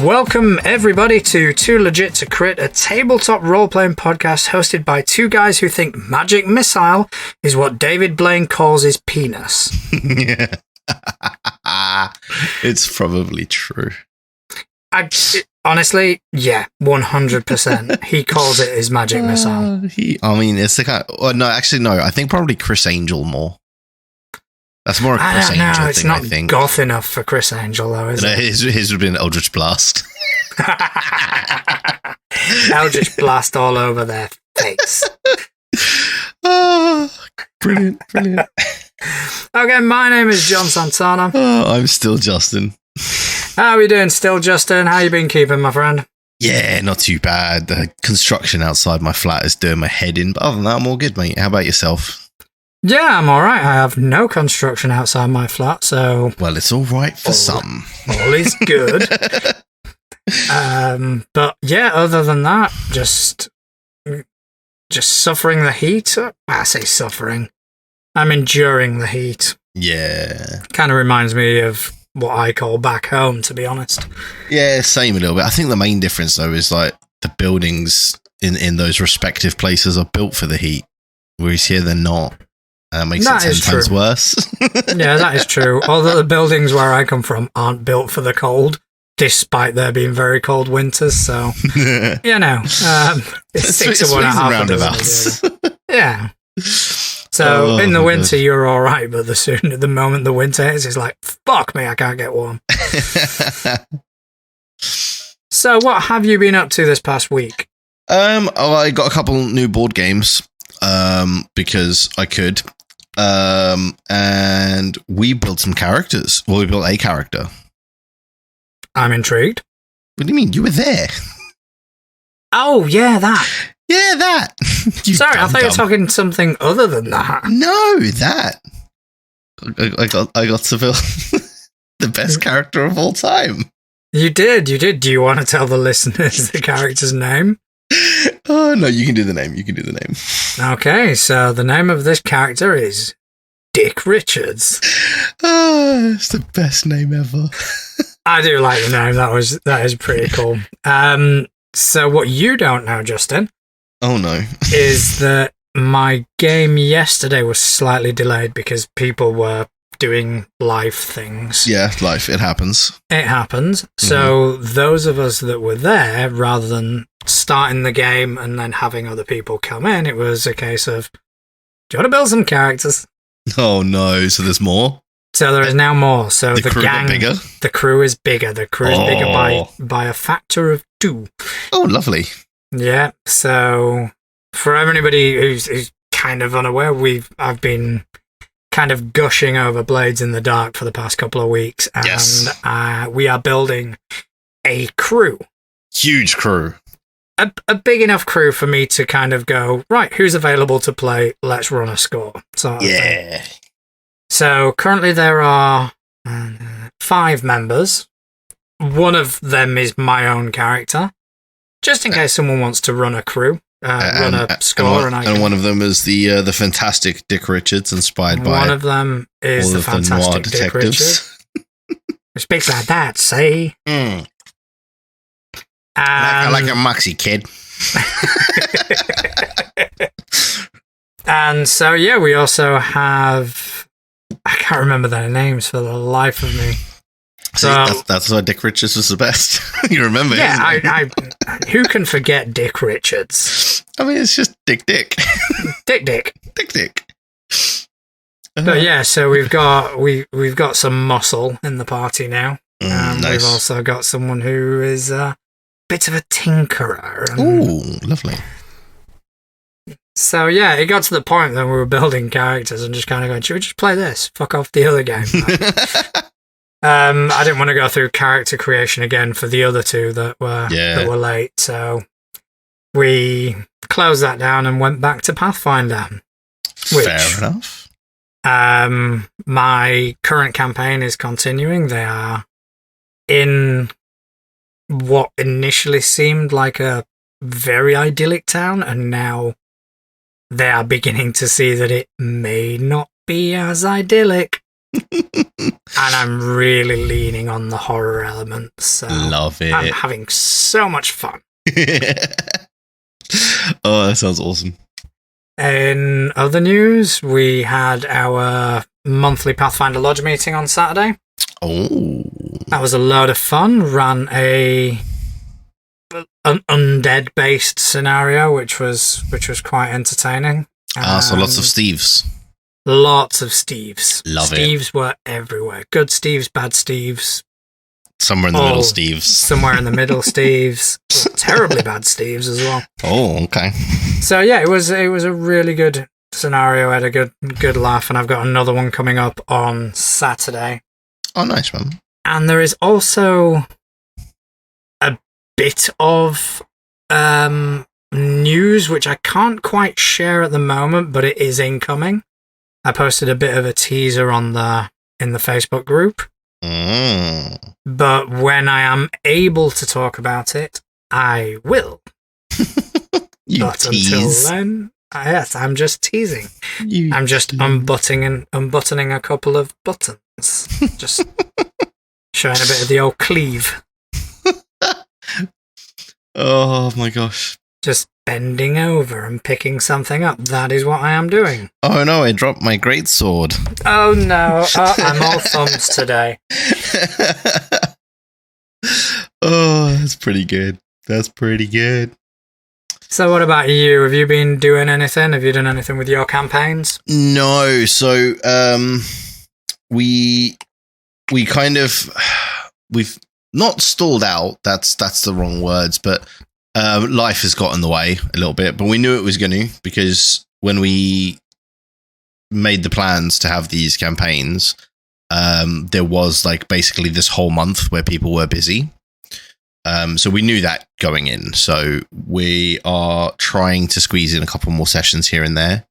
Welcome everybody to Too Legit to Crit, a tabletop role-playing podcast hosted by two guys who think magic missile is what David Blaine calls his penis. It's probably true. Honestly, yeah, 100%. He calls it his magic missile. It's the kind. No, I think probably Chris Angel more. That's more a Chris Angel thing, it's not goth enough for Chris Angel, though, is it? His would be an Eldritch Blast. Eldritch Blast all over their face. Oh, brilliant. Okay, my name is John Santana. Oh, I'm still Justin. How are we doing still, Justin? How you been keeping, my friend? Yeah, not too bad. The construction outside my flat is doing my head in, but other than that, I'm all good, mate. How about yourself? Yeah, I'm all right. I have no construction outside my flat, so... Well, it's all right for some. All is good. But yeah, other than that, just suffering the heat. I say suffering. I'm enduring the heat. Yeah. Kind of reminds me of what I call back home, to be honest. Yeah, same a little bit. I think the main difference, though, is like the buildings in those respective places are built for the heat, whereas here they're not. And it makes it 10 times worse. Yeah, that is true. Although the buildings where I come from aren't built for the cold, despite there being very cold winters. So, it's 6 of one and a half of the other. Yeah. So in the winter, you're all right, but the moment the winter hits, it's like, fuck me, I can't get warm. So what have you been up to this past week? I got a couple new board games because I could. And we built some characters. Well, we built a character. I'm intrigued. What do you mean? You were there. Oh, yeah, that. Yeah, that. Sorry, I thought you were talking something other than that. No, that. I got to build the best character of all time. You did. Do you want to tell the listeners the character's name? Oh, no, you can do the name. Okay, so the name of this character is Dick Richards. It's the best name ever. I do like the name. That is pretty cool. So what you don't know, Justin... Oh, no. is that my game yesterday was slightly delayed because people were doing live things. Yeah, life. It happens. It happens. Mm-hmm. So those of us that were there, rather than starting the game and then having other people come in, it was a case of, do you want to build some characters? Oh, no. So there's more? So there is now more. So the crew gang, bigger? The crew is bigger. The crew is bigger by a factor of 2. Oh, lovely. Yeah, so for everybody who's kind of unaware, I've been kind of gushing over Blades in the Dark for the past couple of weeks, and yes. We are building a crew. Huge crew. A big enough crew for me to kind of go, right, who's available to play? Let's run a score. Yeah. So currently there are 5 members. One of them is my own character. Just in case someone wants to run a crew, run a score. And one of them is the fantastic Dick Richards, inspired by... One of them is the fantastic Dick Richards. Who speaks like that, see? Mm. I like a moxie kid. And so, yeah, we also have... I can't remember their names for the life of me. See, that's why Dick Richards was the best. You remember? Yeah, who can forget Dick Richards? I mean, it's just Dick. Dick. Dick. But yeah, so we've got some muscle in the party now. Nice. We've also got someone who is a bit of a tinkerer. Ooh, lovely. So yeah, it got to the point that we were building characters and just kind of going, should we just play this? Fuck off the other game. I didn't want to go through character creation again for the other 2 that were late, so we closed that down and went back to Pathfinder. Fair enough. My current campaign is continuing. They are in what initially seemed like a very idyllic town, and now they are beginning to see that it may not be as idyllic. And I'm really leaning on the horror elements. So love it. I'm having so much fun. Oh, that sounds awesome. In other news, we had our monthly Pathfinder Lodge meeting on Saturday. Oh. That was a load of fun. Ran an undead-based scenario, which was quite entertaining. So lots of Steves. Lots of Steves. Love it. Steves were everywhere. Good Steves, bad Steves. Somewhere in the middle, Steves. Somewhere in the middle, Steves. Terribly bad Steves as well. Oh, okay. So yeah, it was a really good scenario. I had a good laugh, and I've got another one coming up on Saturday. Oh, nice, man. And there is also a bit of news which I can't quite share at the moment, but it is incoming. I posted a bit of a teaser in the Facebook group. But when I am able to talk about it, I will. But until then, yes, I'm just teasing. I'm just unbuttoning a couple of buttons. Just showing a bit of the old cleave. Oh my gosh. Just bending over and picking something up. That is what I am doing. Oh no, I dropped my greatsword. Oh no, I'm all thumbs today. Oh, that's pretty good. That's pretty good. So what about you? Have you been doing anything? Have you done anything with your campaigns? No, so we kind of we've not stalled out. That's the wrong words, but life has got in the way a little bit. But we knew it was going to, because when we made the plans to have these campaigns, there was like basically this whole month where people were busy. So we knew that going in. So we are trying to squeeze in a couple more sessions here and there.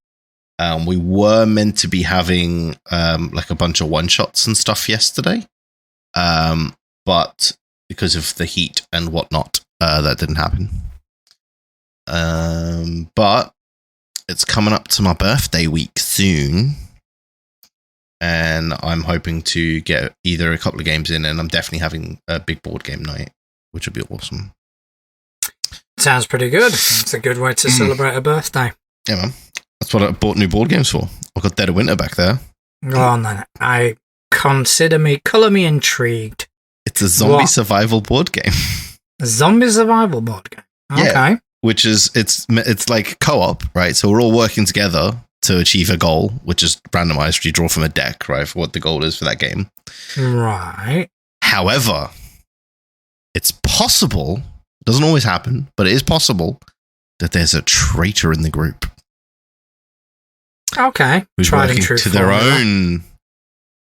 We were meant to be having like a bunch of one-shots and stuff yesterday. But because of the heat and whatnot, that didn't happen. But it's coming up to my birthday week soon. And I'm hoping to get either a couple of games in, and I'm definitely having a big board game night, which would be awesome. Sounds pretty good. It's a good way to celebrate a birthday. Yeah, man. That's what I bought new board games for. I've got Dead of Winter back there. Oh, no. Colour me intrigued. It's a zombie survival board game. A zombie survival board game? Okay. Yeah, which is, it's like co-op, right? So we're all working together to achieve a goal, which is randomized. You draw from a deck, right, for what the goal is for that game. Right. However, it's possible, it doesn't always happen, but it is possible that there's a traitor in the group. Okay. Who's working to their own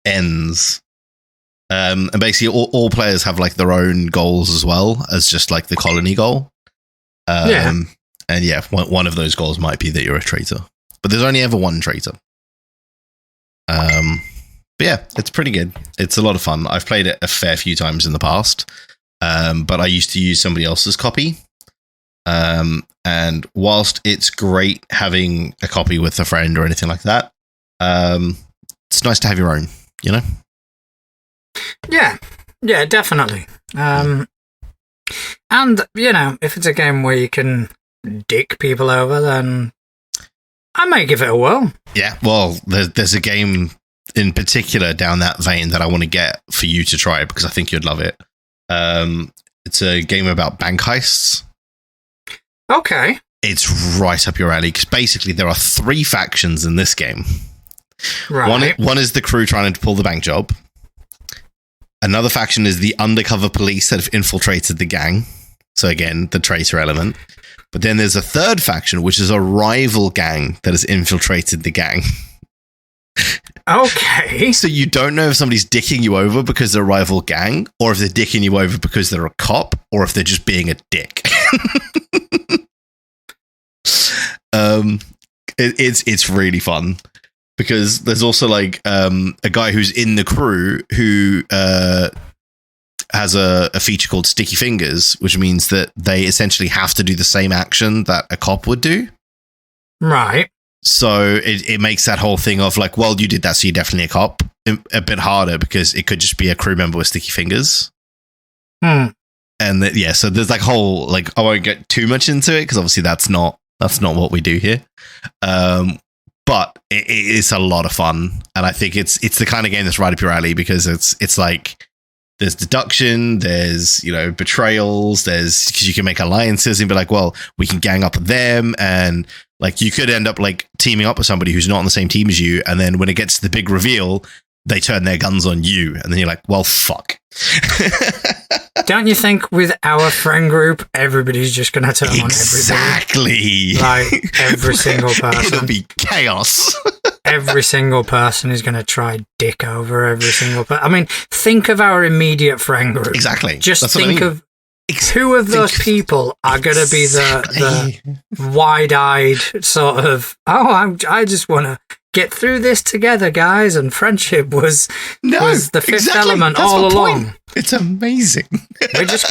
ends. And basically all players have like their own goals as well as just like the colony goal. And yeah, one of those goals might be that you're a traitor. But there's only ever one traitor. But yeah, it's pretty good. It's a lot of fun. I've played it a fair few times in the past. But I used to use somebody else's copy. And whilst it's great having a copy with a friend or anything like that, it's nice to have your own, you know? Yeah, definitely. And, you know, if it's a game where you can dick people over, then I may give it a whirl. Yeah, well, there's a game in particular down that vein that I want to get for you to try because I think you'd love it. It's a game about bank heists. Okay. It's right up your alley because basically there are 3 factions in this game. Right. One is the crew trying to pull the bank job. Another faction is the undercover police that have infiltrated the gang. So again, the traitor element. But then there's a third faction, which is a rival gang that has infiltrated the gang. Okay. So you don't know if somebody's dicking you over because they're a rival gang, or if they're dicking you over because they're a cop, or if they're just being a dick. It's really fun. Because there's also like a guy who's in the crew who has a feature called Sticky Fingers, which means that they essentially have to do the same action that a cop would do. Right. So it makes that whole thing of like, well, you did that, so you're definitely a cop, a bit harder because it could just be a crew member with sticky fingers. And so there's like whole, like, I won't get too much into it because obviously that's not what we do here. But it's a lot of fun, and I think it's the kind of game that's right up your alley because it's like there's deduction, there's betrayals, because you can make alliances and be like, well, we can gang up with them, and like you could end up like teaming up with somebody who's not on the same team as you, and then when it gets to the big reveal, they turn their guns on you, and then you're like, well, fuck. Don't you think with our friend group, everybody's just going to turn on everybody? Exactly. Like every single person. It'll be chaos. Every single person is going to try dick over every single person. I mean, think of our immediate friend group. Exactly. Just think of who of those people are going to be the wide-eyed sort of, I just want to get through this together, guys, and friendship was the fifth element. That's all along. Point. It's amazing. we're just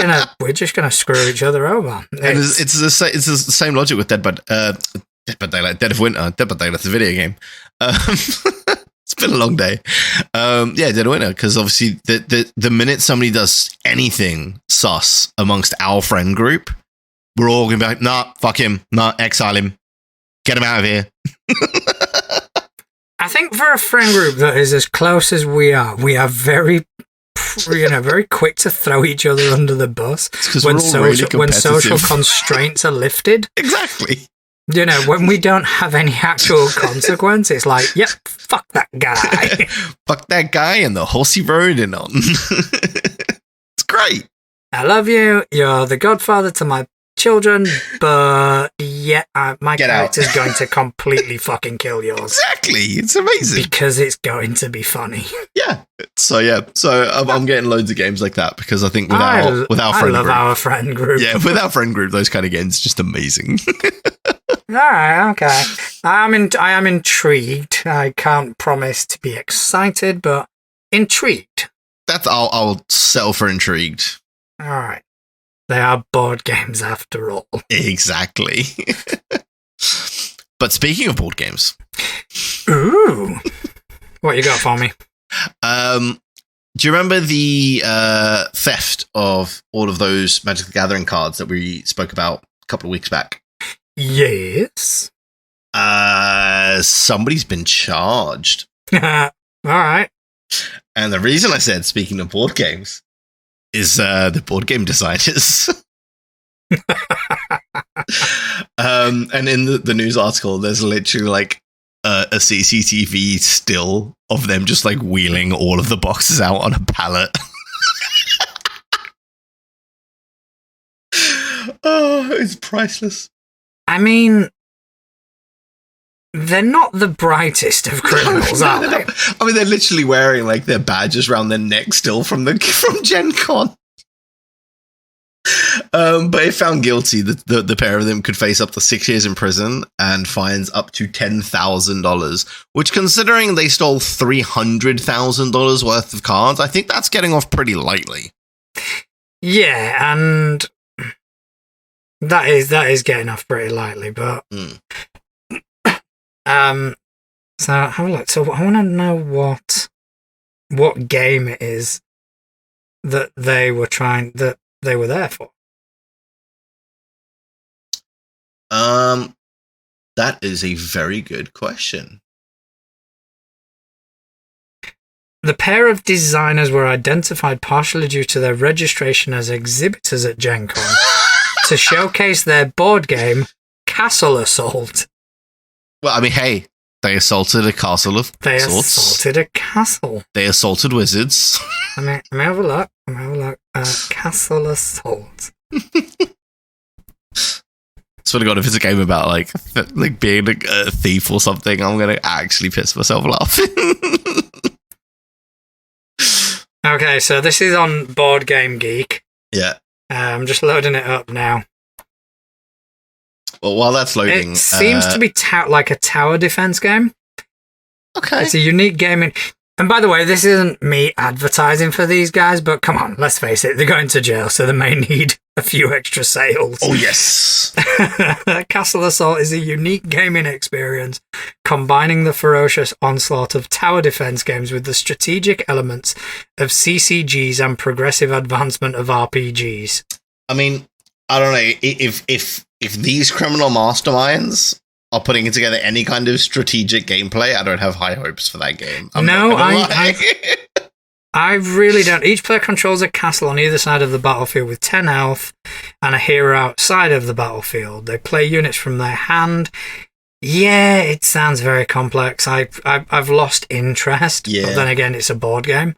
gonna screw each other over. It's the same logic with Dead by Daylight, Dead of Winter. Dead by Daylight's a video game. It's been a long day. Dead of Winter, because obviously the minute somebody does anything sus amongst our friend group, we're all gonna be like, nah, fuck him, nah, exile him, get him out of here. I think for a friend group that is as close as we are very quick to throw each other under the bus when social constraints are lifted. Exactly. When we don't have any actual consequence, it's like, yep, fuck that guy. Fuck that guy and the horse he rode in on. It's great. I love you. You're the godfather to my children, but my character's going to completely fucking kill yours. Exactly. It's amazing. Because it's going to be funny. Yeah. So I'm getting loads of games like that because I think with our friend group. I love our friend group. Yeah, with our friend group, those kind of games are just amazing. All right, okay. I am intrigued. I can't promise to be excited, but intrigued. I'll settle for intrigued. All right. They are board games after all. Exactly. But speaking of board games. Ooh. What you got for me? Do you remember the theft of all of those Magic the Gathering cards that we spoke about a couple of weeks back? Yes. Somebody's been charged. All right. And the reason I said speaking of board games is the board game designers. And in the news article, there's literally like a CCTV still of them just like wheeling all of the boxes out on a pallet. Oh, it's priceless. I mean, they're not the brightest of criminals, are they? I mean, they're literally wearing like their badges around their neck still from Gen Con. But if found guilty, the pair of them could face up to 6 years in prison and fines up to $10,000, which, considering they stole $300,000 worth of cards, I think that's getting off pretty lightly. Yeah, and that is getting off pretty lightly, but so have a look. So I want to know what game it is that they were there for. That is a very good question. The pair of designers were identified partially due to their registration as exhibitors at Gen Con to showcase their board game, Castle Assault. Well, I mean, hey, they assaulted a castle of sorts. They assaulted a castle. They assaulted wizards. Let me have a look. Castle Assault. Swear to God, if it's a game about like being a thief or something, I'm gonna actually piss myself laughing. Okay, so this is on Board Game Geek. Yeah. I'm just loading it up now. Well, while that's loading, it seems to be like a tower defense game. Okay. It's a unique game. And by the way, this isn't me advertising for these guys, but come on, let's face it, they're going to jail, so they may need a few extra sails. Oh, yes. Castle Assault is a unique gaming experience, combining the ferocious onslaught of tower defense games with the strategic elements of CCGs and progressive advancement of RPGs. I mean, I don't know if these criminal masterminds are putting together any kind of strategic gameplay, I don't have high hopes for that game. I really don't. Each player controls a castle on either side of the battlefield with 10 health and a hero outside of the battlefield. They play units from their hand. Yeah, it sounds very complex. I've lost interest. Yeah. But then again, it's a board game.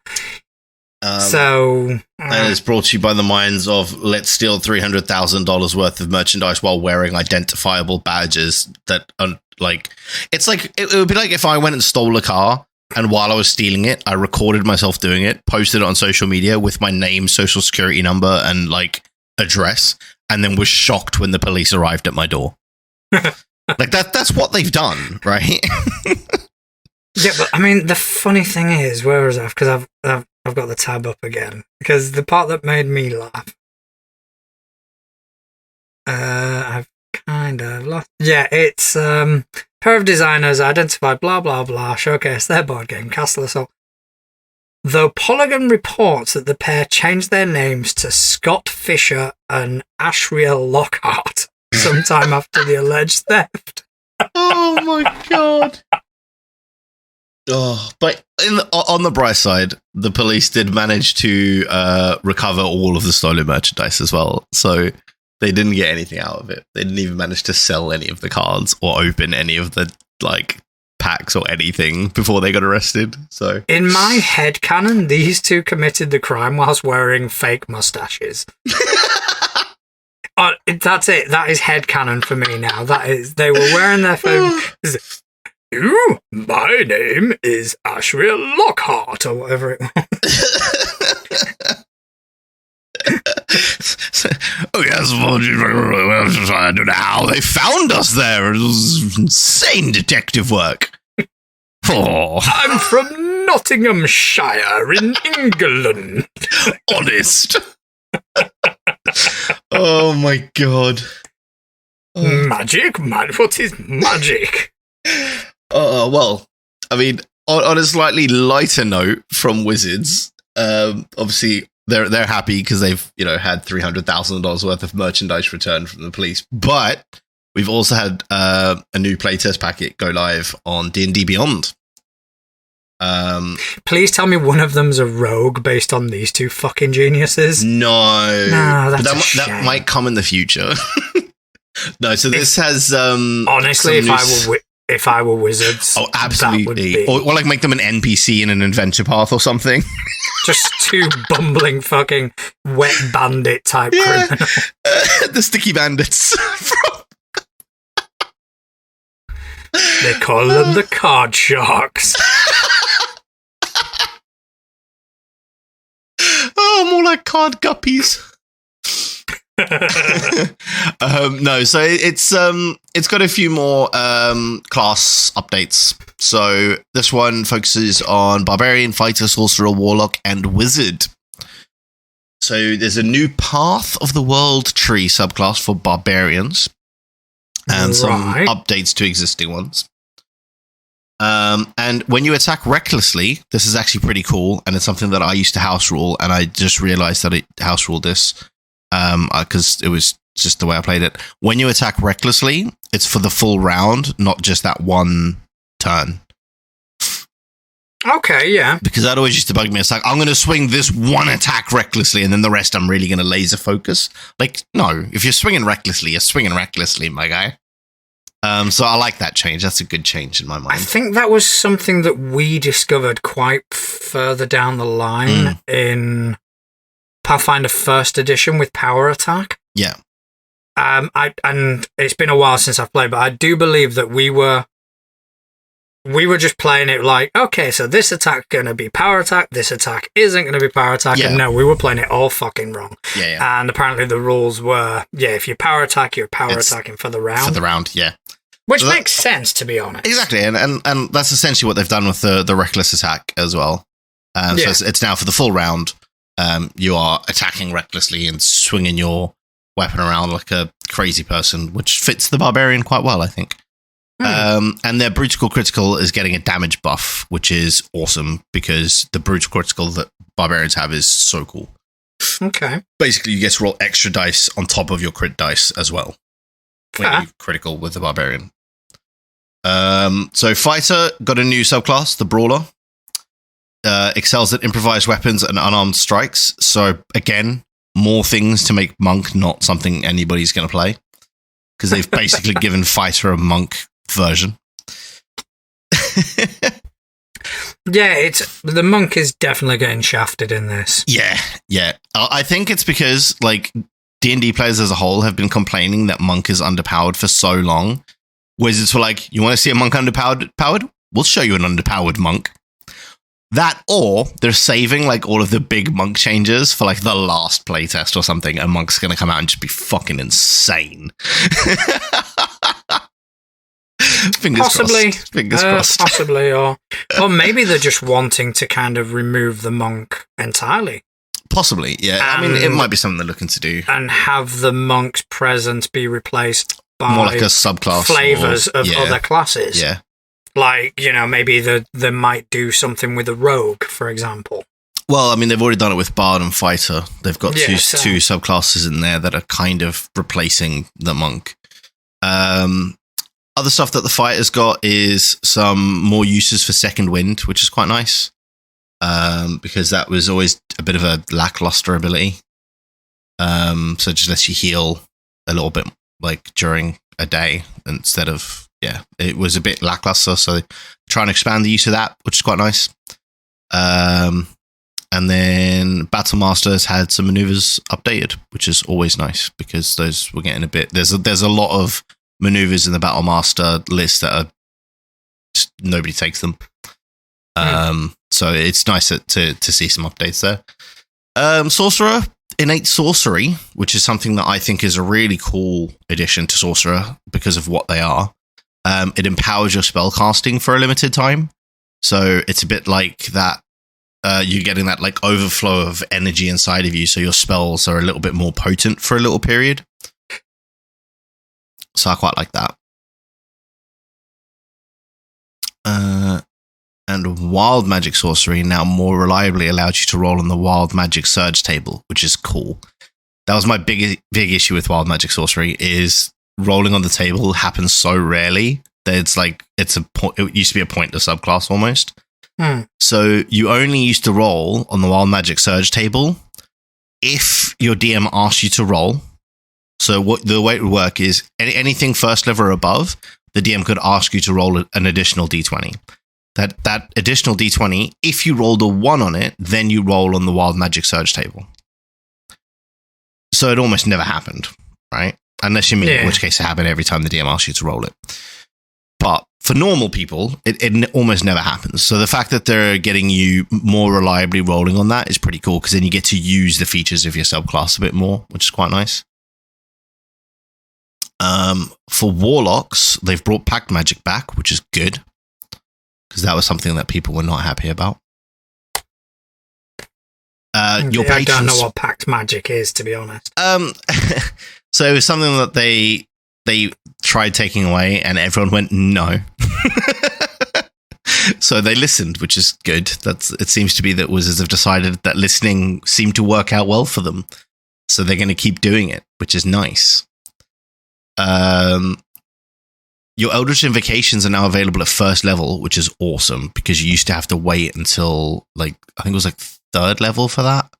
And it's brought to you by the minds of let's steal $300,000 worth of merchandise while wearing identifiable badges that are like, it's like, it would be like if I went and stole a car and while I was stealing it, I recorded myself doing it, posted it on social media with my name, social security number, and like address, and then was shocked when the police arrived at my door. Like that's what they've done, right? Yeah, but I mean, the funny thing is, where was I? Because I've got the tab up again. Because the part that made me laugh, I've kind of lost. Yeah, it's pair of designers identified blah blah blah showcase their board game Castle Assault. Though Polygon reports that the pair changed their names to Scott Fisher and Ashriel Lockhart sometime after the alleged theft. Oh my god. Oh, but on the bright side, the police did manage to recover all of the stolen merchandise as well. So they didn't get anything out of it. They didn't even manage to sell any of the cards or open any of the like packs or anything before they got arrested. So in my headcanon, these two committed the crime whilst wearing fake mustaches. That's it. That is headcanon for me now. That is, they were wearing their fake. Ooh, my name is Ashriel Lockhart, or whatever it was. Oh yes, I don't know how they found us there. It was insane detective work. Oh. I'm from Nottinghamshire in England. Honest. Oh my god. Magic? Man, what is magic? Well, I mean, on a slightly lighter note from Wizards, obviously they're happy because they've had $300,000 worth of merchandise returned from the police, but we've also had a new playtest packet go live on D&D Beyond. Please tell me one of them's a rogue based on these two fucking geniuses. No, that's but that might come in the future. No, so this has honestly, if I were Wizards, oh, absolutely, or like make them an NPC in an adventure path or something. Just two bumbling fucking wet bandit type criminals. The sticky bandits. They call them the card sharks. Oh, more like card guppies. No, so it's got a few more class updates. So this one focuses on Barbarian, Fighter, Sorcerer, Warlock, and Wizard. So there's a new Path of the World Tree subclass for Barbarians, and some updates to existing ones. And when you attack recklessly, this is actually pretty cool, and it's something that I used to house rule, and I just realized that it house ruled this because it was just the way I played it. When you attack recklessly, it's for the full round, not just that one turn. Okay, yeah. Because that always used to bug me. It's like, I'm going to swing this one attack recklessly, and then the rest I'm really going to laser focus. Like, no, if you're swinging recklessly, you're swinging recklessly, my guy. So I like that change. That's a good change in my mind. I think that was something that we discovered quite further down the line in Pathfinder First Edition with Power Attack. Yeah. And it's been a while since I've played, but I do believe that we were just playing it like, okay, so this attack's going to be power attack, this attack isn't going to be power attack, and no, we were playing it all fucking wrong. Yeah. And apparently the rules were, if you power attack, you're attacking for the round. For the round, yeah. Which makes sense, to be honest. Exactly, and that's essentially what they've done with the reckless attack as well. So it's now for the full round, you are attacking recklessly and swinging your weapon around like a crazy person, which fits the barbarian quite well, I think. And their brutal critical is getting a damage buff, which is awesome because the brutal critical that barbarians have is so cool. Okay. Basically, you get to roll extra dice on top of your crit dice as well when you critical with the barbarian. So fighter got a new subclass, the brawler. Excels at improvised weapons and unarmed strikes. So again, more things to make monk not something anybody's going to play because they've basically given fighter a monk version. Yeah, the monk is definitely getting shafted in this. Yeah. I think it's because like D&D players as a whole have been complaining that monk is underpowered for so long. Wizards were like, you want to see a monk underpowered? We'll show you an underpowered monk. That, or they're saving like all of the big monk changes for like the last playtest or something, and monk's going to come out and just be fucking insane. Fingers crossed. Possibly, or maybe they're just wanting to kind of remove the monk entirely. Possibly, yeah. I mean, it might be something they're looking to do. And have the monk's presence be replaced by more like a subclass flavors of other classes. Yeah. Like, maybe they might do something with a rogue, for example. Well, I mean, they've already done it with Bard and Fighter. They've got two subclasses in there that are kind of replacing the monk. Other stuff that the Fighter's got is some more uses for Second Wind, which is quite nice. Because that was always a bit of a lackluster ability. So it just lets you heal a little bit like during a day instead of... Yeah, it was a bit lackluster, so try and expand the use of that, which is quite nice. And then Battle Masters had some maneuvers updated, which is always nice because those were getting a bit. There's a lot of maneuvers in the Battle Master list that are just, nobody takes them. So it's nice to see some updates there. Sorcerer, innate sorcery, which is something that I think is a really cool addition to Sorcerer because of what they are. It empowers your spell casting for a limited time. So it's a bit like that. You're getting that like overflow of energy inside of you. So your spells are a little bit more potent for a little period. So I quite like that. And Wild Magic Sorcery now more reliably allows you to roll on the Wild Magic Surge table, which is cool. That was my big issue with Wild Magic Sorcery is rolling on the table happens so rarely that it used to be a pointless subclass almost. So you only used to roll on the Wild Magic Surge table if your DM asked you to roll. So the way it would work is anything first level or above, the DM could ask you to roll an additional d20. That additional d20, if you rolled a 1 on it, then you roll on the Wild Magic Surge table. So it almost never happened, right? Unless you mean, in which case it happened every time the DM asks you to roll it. But for normal people, it almost never happens. So the fact that they're getting you more reliably rolling on that is pretty cool because then you get to use the features of your subclass a bit more, which is quite nice. For Warlocks, they've brought Pact Magic back, which is good because that was something that people were not happy about. I don't know what Pact Magic is, to be honest. So it was something that they tried taking away, and everyone went no. So they listened, which is good. It seems to be that Wizards have decided that listening seemed to work out well for them, so they're going to keep doing it, which is nice. Your Eldritch Invocations are now available at first level, which is awesome because you used to have to wait until I think it was third level for that.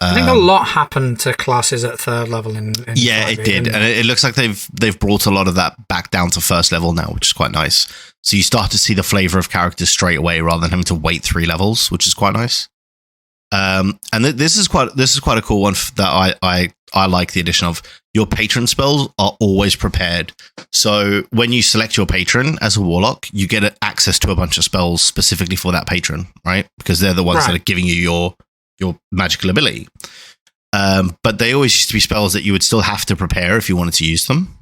I think a lot happened to classes at third level in yeah, 5e, it did, and it looks like they've brought a lot of that back down to first level now, which is quite nice. So you start to see the flavor of characters straight away rather than having to wait 3 levels, which is quite nice. And this is quite a cool one that I like the addition of. Your patron spells are always prepared. So when you select your patron as a warlock, you get access to a bunch of spells specifically for that patron, right? Because they're the ones that are giving you your magical ability. But they always used to be spells that you would still have to prepare if you wanted to use them.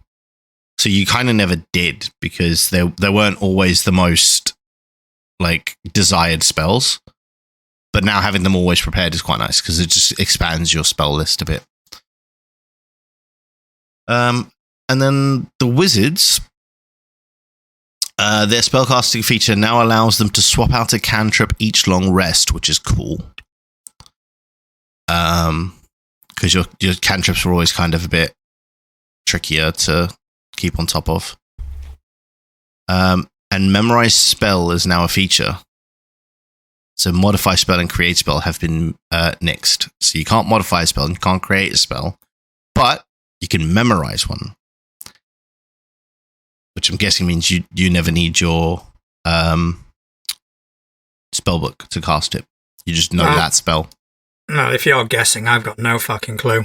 So you kind of never did because they weren't always the most desired spells. But now having them always prepared is quite nice because it just expands your spell list a bit. And then the wizards, their spellcasting feature now allows them to swap out a cantrip each long rest, which is cool. Because your cantrips are always kind of a bit trickier to keep on top of. And memorize spell is now a feature. So modify spell and create spell have been nixed. So you can't modify a spell and you can't create a spell, but you can memorize one. Which I'm guessing means you never need your spellbook to cast it. You just know that spell. No, if you're guessing, I've got no fucking clue.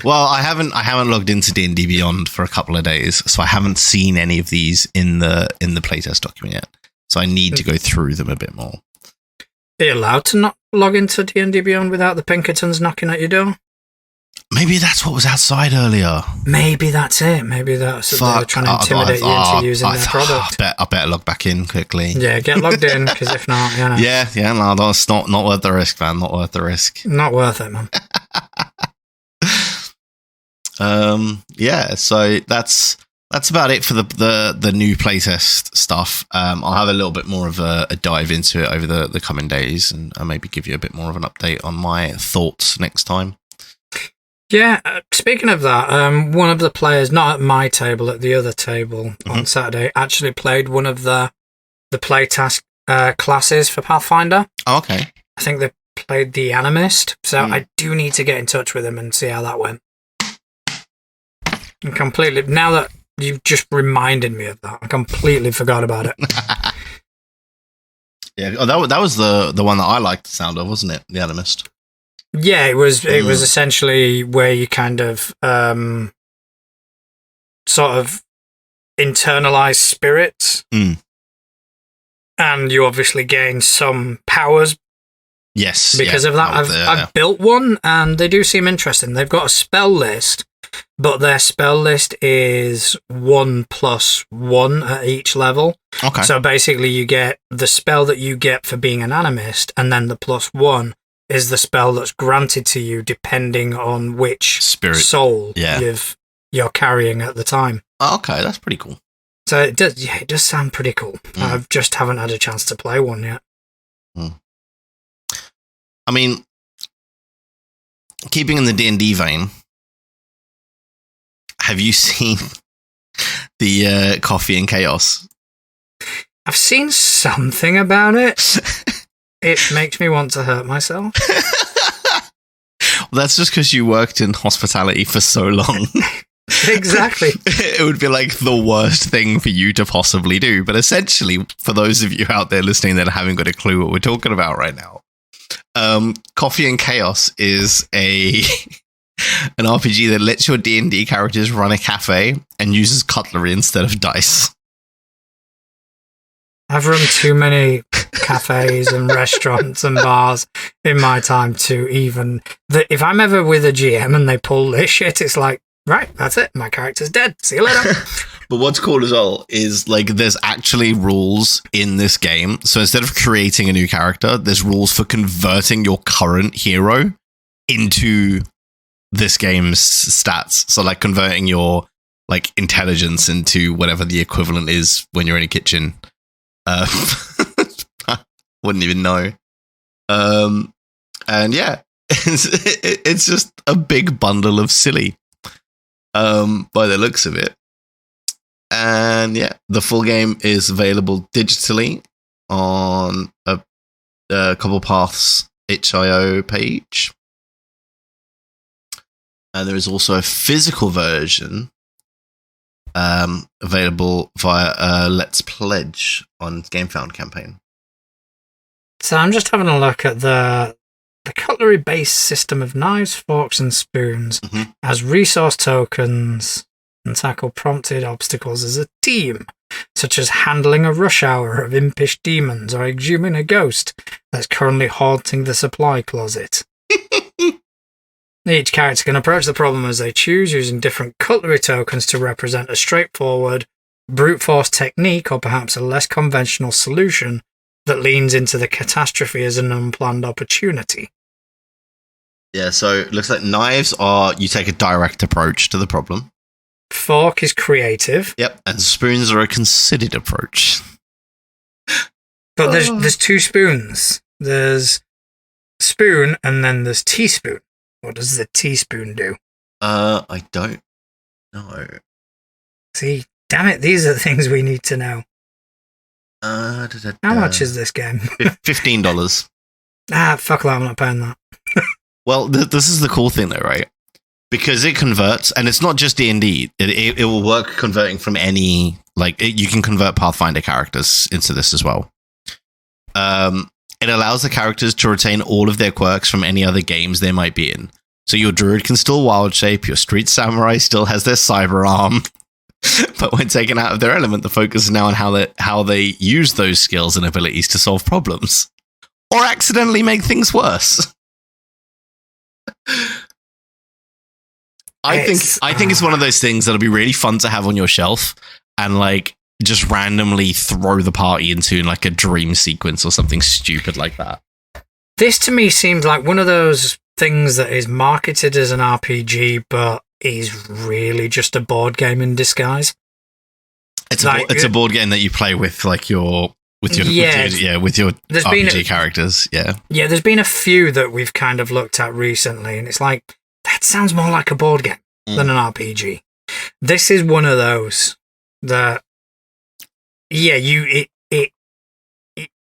Well, I haven't logged into D&D Beyond for a couple of days, so I haven't seen any of these in the playtest document yet. So I need to go through them a bit more. Are you allowed to not log into D&D Beyond without the Pinkertons knocking at your door? Maybe that's what was outside earlier. Maybe that's it. Maybe that's what they were trying to intimidate you into using their product. I better log back in quickly. Yeah, get logged in, because if not, you know. Yeah, no, that's not worth the risk, man. Not worth the risk. Not worth it, man. Yeah, so that's about it for the new playtest stuff. I'll have a little bit more of a dive into it over the coming days, and I'll maybe give you a bit more of an update on my thoughts next time. Yeah, speaking of that, one of the players, not at my table, at the other table on Saturday, actually played one of the playtest classes for Pathfinder. Oh, okay. I think they played the Animist, so I do need to get in touch with him and see how that went. And completely, now that you've just reminded me of that, I completely forgot about it. Yeah, that was the one that I liked the sound of, wasn't it? The Animist. Yeah, it was essentially where you kind of sort of internalize spirits, and you obviously gain some powers. Yes, because of that. I've built one, and they do seem interesting. They've got a spell list, but their spell list is 1+1 at each level. Okay. So basically, you get the spell that you get for being an animist, and then the +1 is the spell that's granted to you depending on which spirit soul you're carrying at the time. Okay, that's pretty cool. So it does sound pretty cool. I just haven't had a chance to play one yet. I mean, keeping in the D&D vein, have you seen the Coffee and Chaos? I've seen something about it. It makes me want to hurt myself. Well, that's just because you worked in hospitality for so long. Exactly. It would be like the worst thing for you to possibly do. But essentially, for those of you out there listening that haven't got a clue what we're talking about right now, Coffee and Chaos is an RPG that lets your D&D characters run a cafe and uses cutlery instead of dice. I've run too many cafes and restaurants and bars in my time to even... if I'm ever with a GM and they pull this shit, it's like, right, that's it. My character's dead. See you later. But what's cool as well is, like, there's actually rules in this game. So instead of creating a new character, there's rules for converting your current hero into this game's stats. So, like, converting your, like, intelligence into whatever the equivalent is when you're in a kitchen. Wouldn't even know. And yeah, it's just a big bundle of silly by the looks of it. And yeah, the full game is available digitally on a Couple Paths itch.io page. And there is also a physical version available via Let's Pledge on GameFound campaign. So I'm just having a look at the cutlery-based system of knives, forks, and spoons as resource tokens and tackle prompted obstacles as a team, such as handling a rush hour of impish demons or exhuming a ghost that's currently haunting the supply closet. Each character can approach the problem as they choose, using different cutlery tokens to represent a straightforward, brute force technique or perhaps a less conventional solution that leans into the catastrophe as an unplanned opportunity. Yeah, so it looks like knives are, you take a direct approach to the problem. Fork is creative. Yep, and spoons are a considered approach. But there's two spoons. There's spoon and then there's teaspoon. What does the teaspoon do? I don't know. See, damn it, these are the things we need to know. How much is this game? $15. Fuck that, I'm not paying that. Well, this is the cool thing though, right? Because it converts, and it's not just D&D. It will work converting from any, you can convert Pathfinder characters into this as well. It allows the characters to retain all of their quirks from any other games they might be in. So your druid can still wild shape, your street samurai still has their cyber arm. But when taken out of their element, the focus is now on how they use those skills and abilities to solve problems. Or accidentally make things worse. I think it's one of those things that'll be really fun to have on your shelf and just randomly throw the party into a dream sequence or something stupid like that. This to me seems like one of those things that is marketed as an RPG but is really just a board game in disguise. It's a board game that you play with your RPG characters. Yeah. Yeah, there's been a few that we've kind of looked at recently and it's like that sounds more like a board game than an RPG. This is one of those that it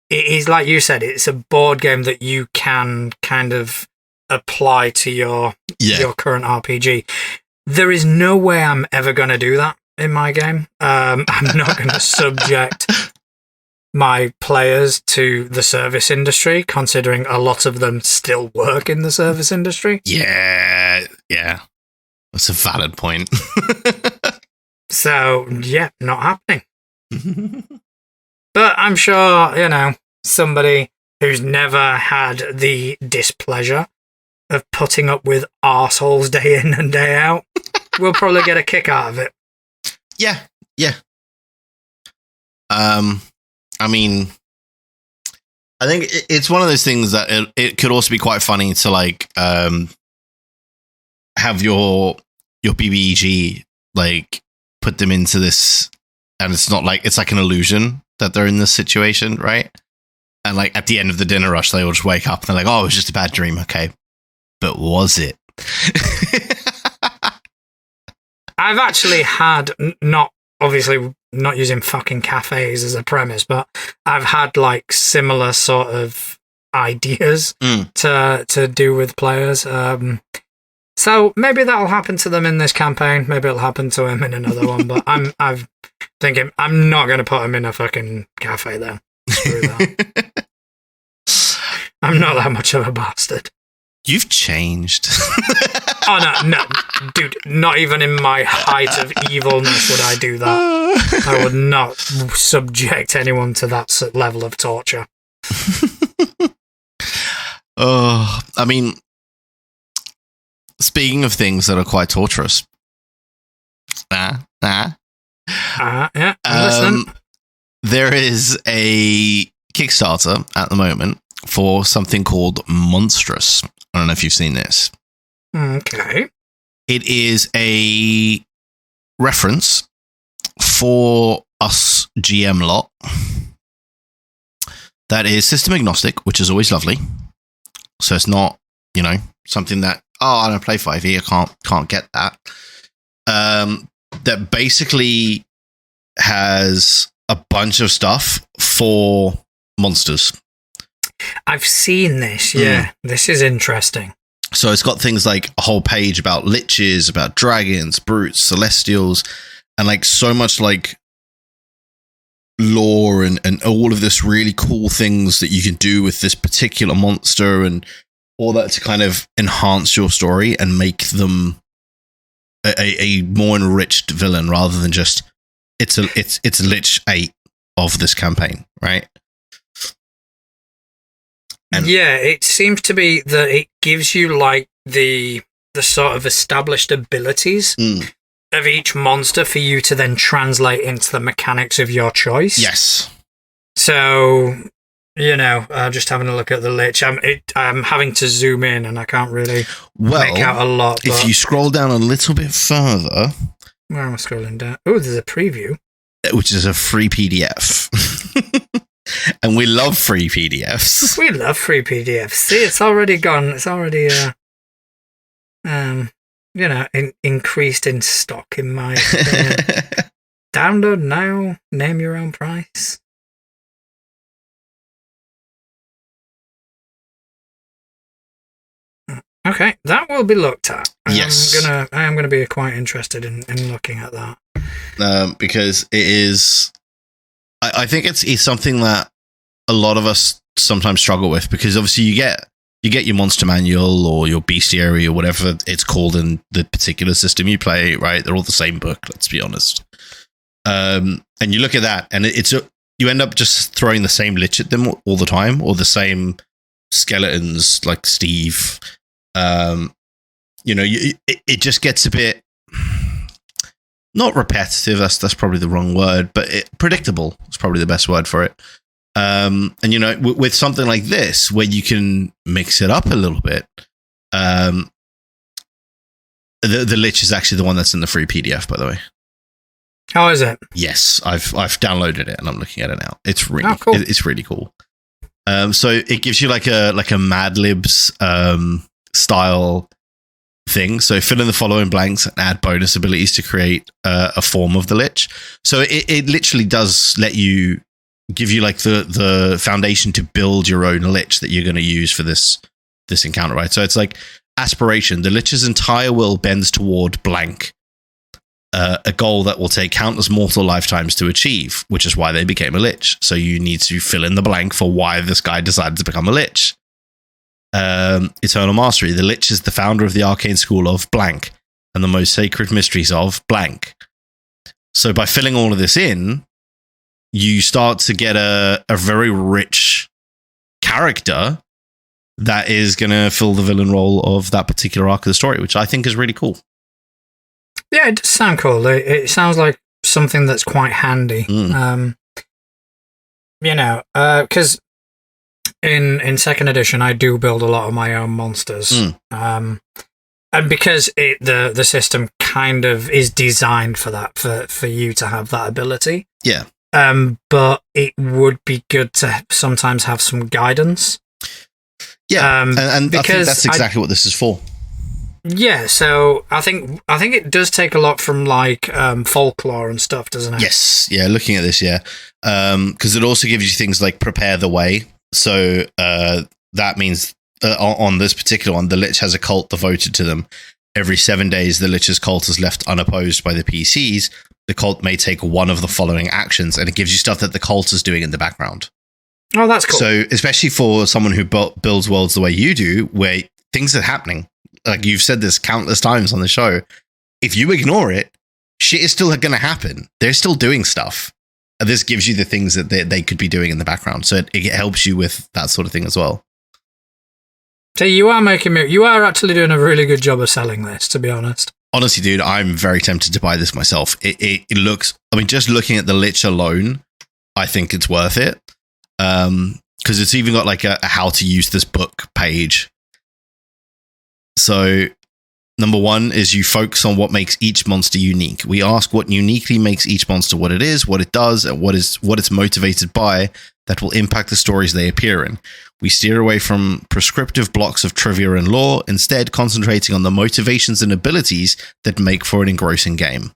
is like you said, it's a board game that you can kind of apply to your current RPG. There is no way I'm ever going to do that in my game. I'm not going to subject my players to the service industry, considering a lot of them still work in the service industry. Yeah. That's a valid point. So, yeah, not happening. But I'm sure, somebody who's never had the displeasure of putting up with arseholes day in and day out will probably get a kick out of it. Yeah. I mean, I think it's one of those things that it could also be quite funny to have your BBEG put them into this, and it's not it's an illusion that they're in this situation, right? And at the end of the dinner rush, they all just wake up and they're like, "Oh, it was just a bad dream." Okay, but was it? I've actually had obviously not using fucking cafes as a premise, but I've had similar sort of ideas to do with players. So maybe that'll happen to them in this campaign. Maybe it'll happen to him in another one. But I'm thinking I'm not going to put him in a fucking cafe then. Screw that. I'm not that much of a bastard. You've changed. Oh, no, dude, not even in my height of evilness would I do that. I would not subject anyone to that level of torture. I mean, speaking of things that are quite torturous. Yeah, I'm listening. There is a Kickstarter at the moment for something called Monstrous. I don't know if you've seen this. Okay. It is a reference for us GM lot that is system agnostic, which is always lovely. So it's not, something that, I don't play 5e, I can't get that. That basically has a bunch of stuff for monsters. I've seen this, yeah. This is interesting. So it's got things like a whole page about liches, about dragons, brutes, celestials, and so much lore and all of this really cool things that you can do with this particular monster and all that to kind of enhance your story and make them a more enriched villain rather than just it's Lich 8 of this campaign, right? And yeah, it seems to be that it gives you the sort of established abilities of each monster for you to then translate into the mechanics of your choice. Yes. So just having a look at the Lich. I'm having to zoom in, and I can't really make out a lot. If you scroll down a little bit further, where am I scrolling down? Oh, there's a preview, which is a free PDF. And we love free PDFs. We love free PDFs. See, it's already gone. It's already, increased in stock in my opinion. Download now. Name your own price. Okay, that will be looked at. Yes. I am gonna be quite interested in looking at that. Because it is. I think it's something that a lot of us sometimes struggle with, because obviously you get your monster manual or your bestiary or whatever it's called in the particular system you play, right? They're all the same book, let's be honest. And you look at that, and you end up just throwing the same lich at them all the time, or the same skeletons like Steve. It just gets a bit. Not repetitive, that's probably the wrong word, but predictable is probably the best word for it. And with something like this, where you can mix it up a little bit, the Lich is actually the one that's in the free PDF, by the way. How is it? Yes, I've downloaded it and I'm looking at it now. It's really cool. It's really cool. So it gives you like a Mad Libs style thing. So fill in the following blanks and add bonus abilities to create a form of the Lich. So it literally does give you like the foundation to build your own Lich that you're going to use for this encounter, right? So it's like aspiration. The Lich's entire will bends toward blank, a goal that will take countless mortal lifetimes to achieve, which is why they became a Lich. So you need to fill in the blank for why this guy decided to become a Lich. Eternal Mastery. The Lich is the founder of the arcane school of blank and the most sacred mysteries of blank. So by filling all of this in, you start to get a very rich character that is going to fill the villain role of that particular arc of the story, which I think is really cool. Yeah, it does sound cool. It sounds like something that's quite handy. Because in second edition, I do build a lot of my own monsters. And because the system kind of is designed for that, for you to have that ability. Yeah. But it would be good to sometimes have some guidance. Yeah, and I think that's exactly what this is for. Yeah, so I think it does take a lot from like folklore and stuff, doesn't it? Yes, yeah. Looking at this, yeah, because it also gives you things like prepare the way. So that means on this particular one, the Lich has a cult devoted to them. Every 7 days, the Lich's cult is left unopposed by the PCs. The cult may take one of the following actions, and it gives you stuff that the cult is doing in the background. Oh, that's cool. So, especially for someone who builds worlds the way you do, where things are happening, like you've said this countless times on the show, if you ignore it, shit is still going to happen. They're still doing stuff. And this gives you the things that they could be doing in the background. So it helps you with that sort of thing as well. So you are actually doing a really good job of selling this, to be honest. Honestly, dude, I'm very tempted to buy this myself. It looks, I mean, just looking at the Lich alone, I think it's worth it. Because it's even got like a how to use this book page. So number 1 is you focus on what makes each monster unique. We ask what uniquely makes each monster what it is, what it does, and what it's motivated by that will impact the stories they appear in. We steer away from prescriptive blocks of trivia and lore, instead concentrating on the motivations and abilities that make for an engrossing game,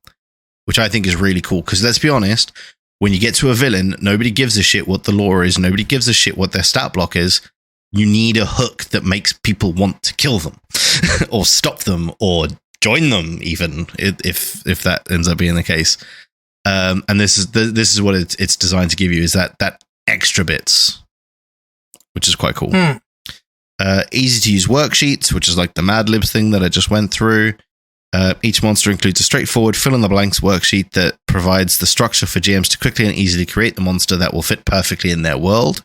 which I think is really cool. Because let's be honest, when you get to a villain, nobody gives a shit what the lore is. Nobody gives a shit what their stat block is. You need a hook that makes people want to kill them or stop them or join them, even if that ends up being the case. And this is what it's designed to give you, is that extra bits, which is quite cool. Easy to use worksheets, which is like the Mad Libs thing that I just went through. Each monster includes a straightforward fill-in-the-blanks worksheet that provides the structure for GMs to quickly and easily create the monster that will fit perfectly in their world.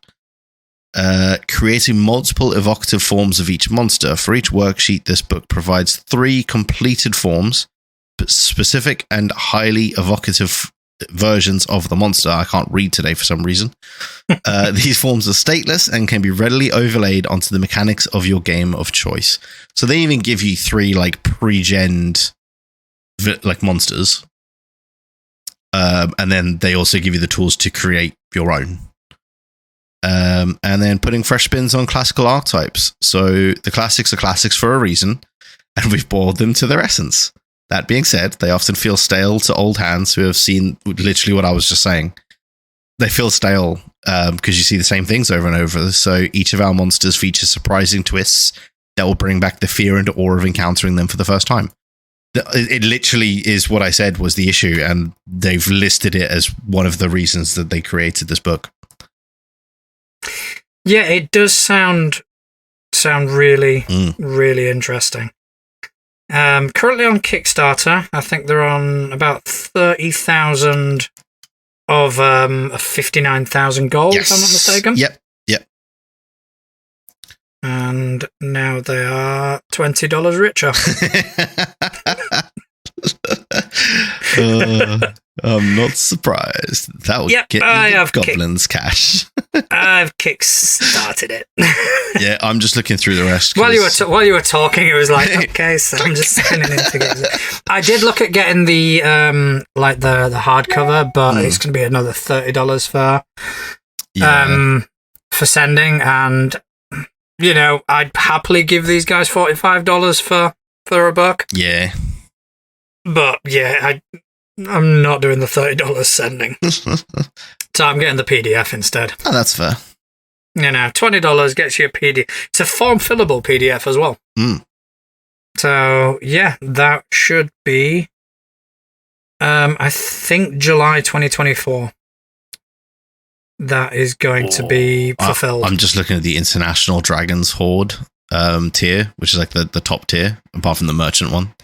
Creating multiple evocative forms of each monster. For each worksheet, this book provides 3 completed forms, but specific and highly evocative versions of the monster. I can't read today for some reason. These forms are stateless and can be readily overlaid onto the mechanics of your game of choice. So they even give you 3 like pre-gened like monsters. And then they also give you the tools to create your own. And then putting fresh spins on classical archetypes. So the classics are classics for a reason, and we've boiled them to their essence. That being said, they often feel stale to old hands who have seen literally what I was just saying. They feel stale because you see the same things over and over. So each of our monsters features surprising twists that will bring back the fear and awe of encountering them for the first time. It literally is what I said was the issue, and they've listed it as one of the reasons that they created this book. Yeah, it does sound really, really interesting. Currently on Kickstarter, I think they're on about 30,000 of 59,000 gold, if I'm not mistaken. Yep. And now they are $20 richer. I'm not surprised. That would get you Goblin's cash. I've kickstarted it. Yeah, I'm just looking through the rest. While you were talking, it was like, okay, so I'm just signing in to get it. I did look at getting the the hardcover, but it's going to be another $30 for sending, and I'd happily give these guys $45 for a book. Yeah. But yeah, I'm not doing the $30 sending. So I'm getting the PDF instead. Oh, that's fair. $20 gets you a PDF. It's a form-fillable PDF as well. So yeah, that should be, I think, July 2024. That is going to be fulfilled. I'm just looking at the International Dragons Horde tier, which is like the top tier, apart from the merchant one.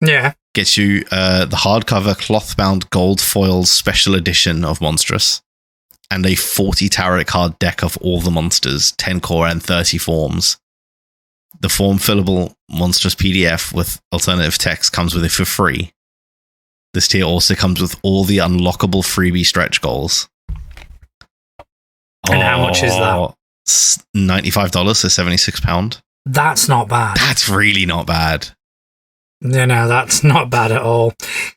Yeah. Gets you the hardcover cloth-bound gold foil special edition of Monstrous, and a 40 tarot card deck of all the monsters, 10 core and 30 forms. The form-fillable Monstrous PDF with alternative text comes with it for free. This tier also comes with all the unlockable freebie stretch goals. And how much is that? $95, so £76. That's not bad. That's really not bad. That's not bad at all.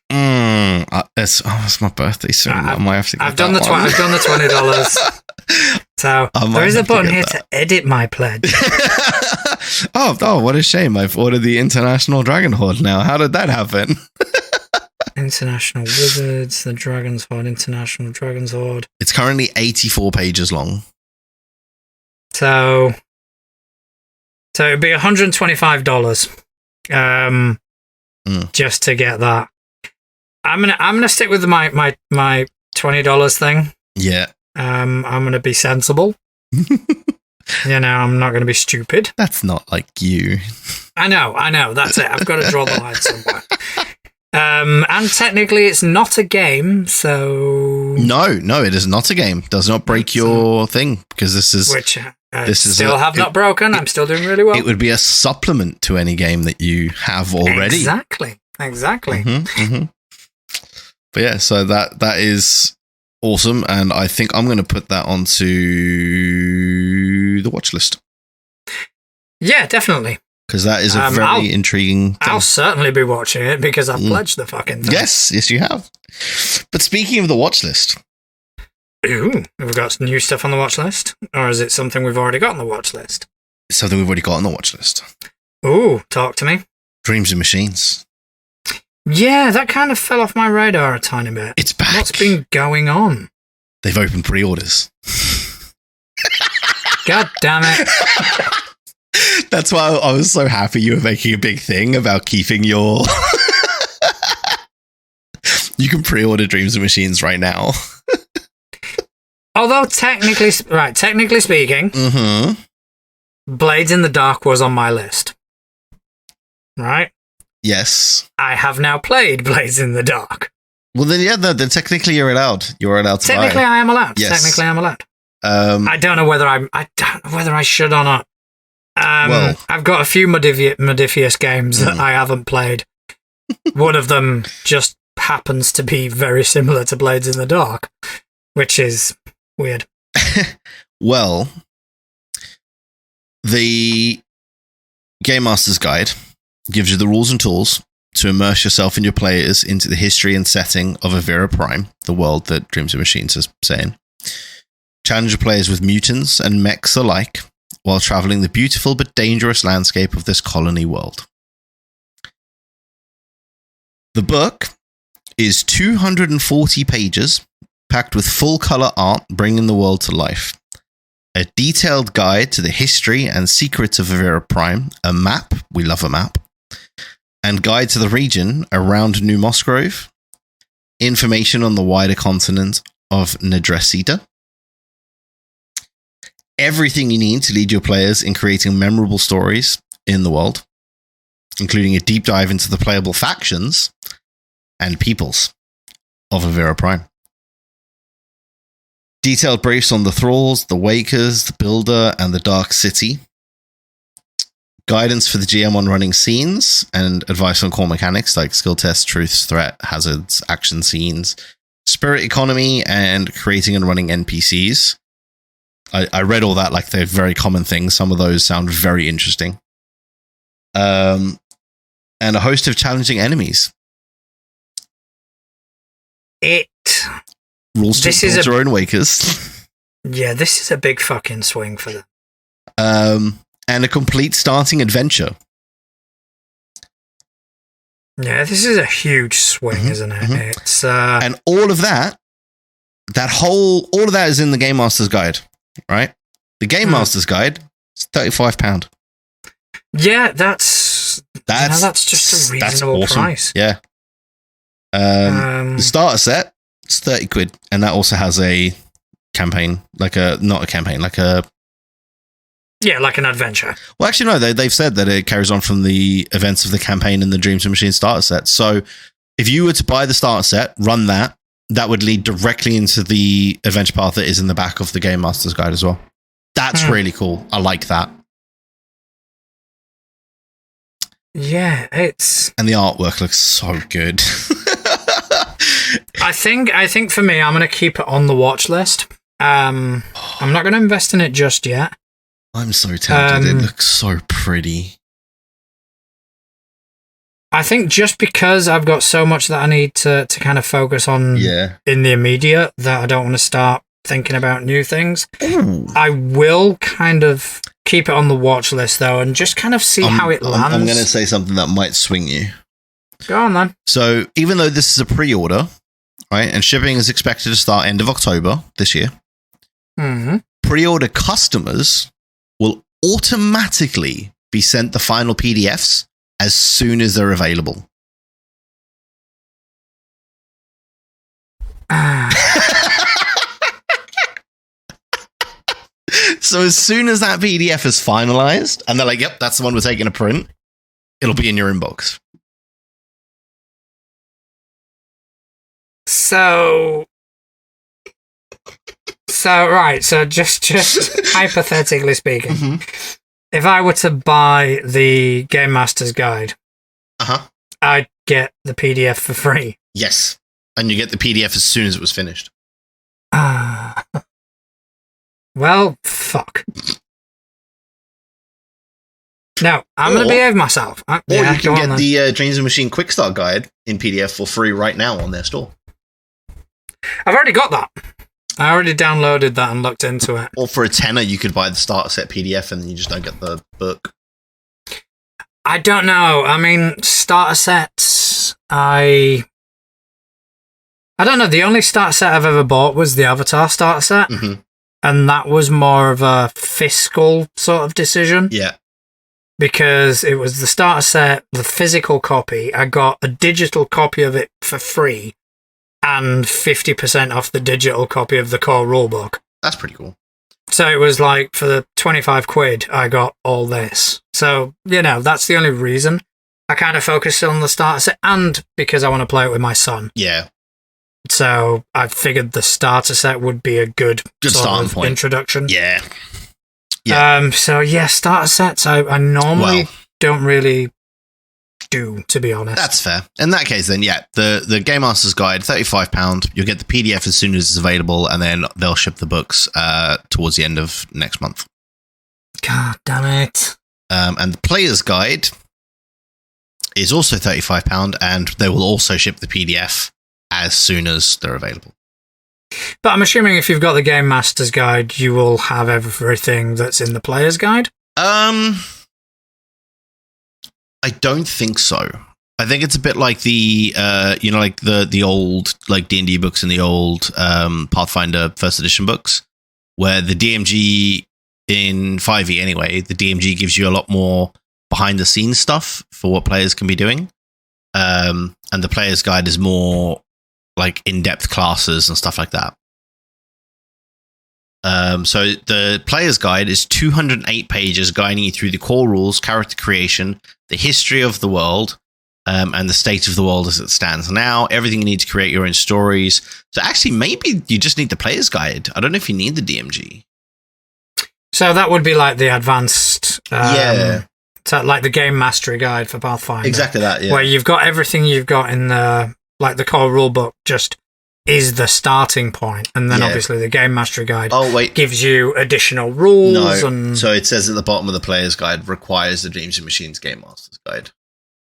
It's my birthday soon. I might have to get I've done the $20. So there is a button here to edit my pledge. Oh, what a shame. I've ordered the International Dragon Horde now. How did that happen? International Wizards, the Dragon's Horde, International Dragon's Horde. It's currently 84 pages long. So it'd be $125. Just to get that. I'm gonna stick with my $20 thing. Yeah. I'm gonna be sensible. I'm not gonna be stupid. That's not like you. I know. That's it. I've got to draw the line somewhere. And technically, it's not a game, so no, it is not a game. Does not break your thing, because this is not broken. I'm still doing really well. It would be a supplement to any game that you have already. Exactly. But yeah, so that is awesome, and I think I'm going to put that onto the watch list. Yeah, definitely. Because that is a very intriguing thing. I'll certainly be watching it because I've pledged the fucking thing. Yes, you have. But speaking of the watch list. Ooh, have we got some new stuff on the watch list? Or is it something we've already got on the watch list? It's something we've already got on the watch list. Ooh, talk to me. Dreams and Machines. Yeah, that kind of fell off my radar a tiny bit. It's back. What's been going on? They've opened pre-orders. God damn it. That's why I was so happy you were making a big thing about keeping your... You can pre-order Dreams and Machines right now. Although technically speaking, Blades in the Dark was on my list. Right? Yes. I have now played Blades in the Dark. Well, then, then technically you're allowed. You're allowed to Technically, buy. I am allowed. Yes. Technically, I'm allowed. I don't know whether I should or not. I've got a few Modifius games that I haven't played. One of them just happens to be very similar to Blades in the Dark, which is weird. Well, the Game Master's Guide gives you the rules and tools to immerse yourself and your players into the history and setting of Avera Prime, the world that Dreams of Machines is saying. Challenge your players with mutants and mechs alike while traveling the beautiful but dangerous landscape of this colony world. The book is 240 pages, packed with full-color art bringing the world to life. A detailed guide to the history and secrets of Avera Prime, a map, we love a map, and guide to the region around New Musgrove, information on the wider continent of Nedresita, everything you need to lead your players in creating memorable stories in the world, including a deep dive into the playable factions and peoples of Avera Prime. Detailed briefs on the Thralls, the Wakers, the Builder, and the Dark City. Guidance for the GM on running scenes, and advice on core mechanics like skill tests, truths, threat, hazards, action scenes, spirit economy, and creating and running NPCs. I read all that like they're very common things. Some of those sound very interesting. And a host of challenging enemies. Rules to build your own Wakers. Yeah, this is a big fucking swing for them. And a complete starting adventure. Yeah, this is a huge swing, isn't it? Mm-hmm. It's and all of that is in the Game Master's Guide, right? The Game Master's Guide is £35. Yeah, that's just a reasonable price. Yeah. The starter set is £30, and that also has a campaign, like an adventure. Well, actually, no, they've said that it carries on from the events of the campaign in the Dreams of Machine starter set. So if you were to buy the starter set, run that would lead directly into the adventure path that is in the back of the Game Master's Guide as well. That's really cool. I like that. Yeah, and the artwork looks so good. I think for me, I'm going to keep it on the watch list. I'm not going to invest in it just yet. I'm so tempted. It looks so pretty. I think just because I've got so much that I need to kind of focus on in the immediate that I don't want to start thinking about new things. Ooh. I will kind of keep it on the watch list, though, and just kind of see how it lands. I'm going to say something that might swing you. Go on, then. So, even though this is a pre-order, right, and shipping is expected to start end of October this year, pre-order customers will automatically be sent the final PDFs as soon as they're available. So as soon as that PDF is finalized, and they're like, yep, that's the one we're taking a print, it'll be in your inbox. So just hypothetically speaking, if I were to buy the Game Master's Guide, I'd get the PDF for free. Yes, and you get the PDF as soon as it was finished. Well, fuck. No, I'm going to behave myself. Or you can get the Dreams of Machine Quick Start Guide in PDF for free right now on their store. I've already got that. I already downloaded that and looked into it. Or for a tenner, you could buy the starter set PDF and you just don't get the book. I don't know. I mean, starter sets, I don't know. The only starter set I've ever bought was the Avatar starter set. And that was more of a fiscal sort of decision. Yeah. Because it was the starter set, the physical copy. I got a digital copy of it for free and 50% off the digital copy of the core rulebook. That's pretty cool. So it was like, for the £25, I got all this. So, that's the only reason I kind of focused on the starter set, and because I want to play it with my son. Yeah. So I figured the starter set would be a good starting point. Introduction. Yeah. So starter sets, I normally don't really do, to be honest. That's fair. In that case, then, yeah, the Game Master's Guide, £35. You'll get the PDF as soon as it's available, and then they'll ship the books towards the end of next month. God damn it. And the Player's Guide is also £35, and they will also ship the PDF as soon as they're available. But I'm assuming if you've got the Game Master's Guide, you will have everything that's in the Player's Guide? I don't think so. I think it's a bit like the like the old like D&D books and the old Pathfinder first edition books, where the DMG in 5e anyway, the DMG gives you a lot more behind the scenes stuff for what players can be doing, and the Player's Guide is more like in-depth classes and stuff like that. So the Player's Guide is 208 pages guiding you through the core rules, character creation, the history of the world, and the state of the world as it stands now, everything you need to create your own stories. So actually, maybe you just need the Player's Guide. I don't know if you need the DMG. So that would be like the advanced... like the Game Mastery Guide for Pathfinder. Exactly that, yeah. Where you've got everything you've got in the core rule book just is the starting point, and then obviously the Game Mastery Guide gives you additional rules. So it says at the bottom of the Player's Guide, requires the Dreams and Machines Game Master's Guide.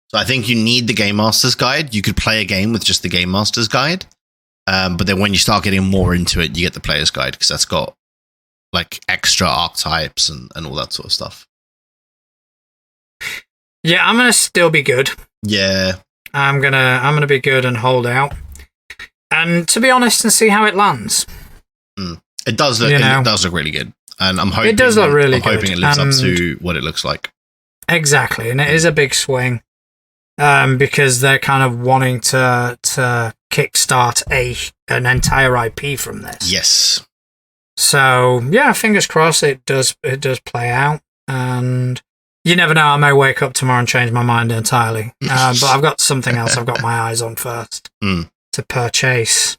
So I think you need the Game Master's Guide. You could play a game with just the Game Master's Guide, but then when you start getting more into it, you get the Player's Guide, because that's got like extra archetypes and all that sort of stuff. Yeah, I'm gonna still be good. Yeah, I'm gonna be good and hold out. And to be honest, and see how it lands. It does look. It does look really good, and I'm hoping it does look really good. I'm hoping it lives up to what it looks like. Exactly, and it is a big swing, because they're kind of wanting to kickstart an entire IP from this. Yes. So yeah, fingers crossed it does play out, and you never know, I may wake up tomorrow and change my mind entirely. But I've got something else I've got my eyes on first. To purchase.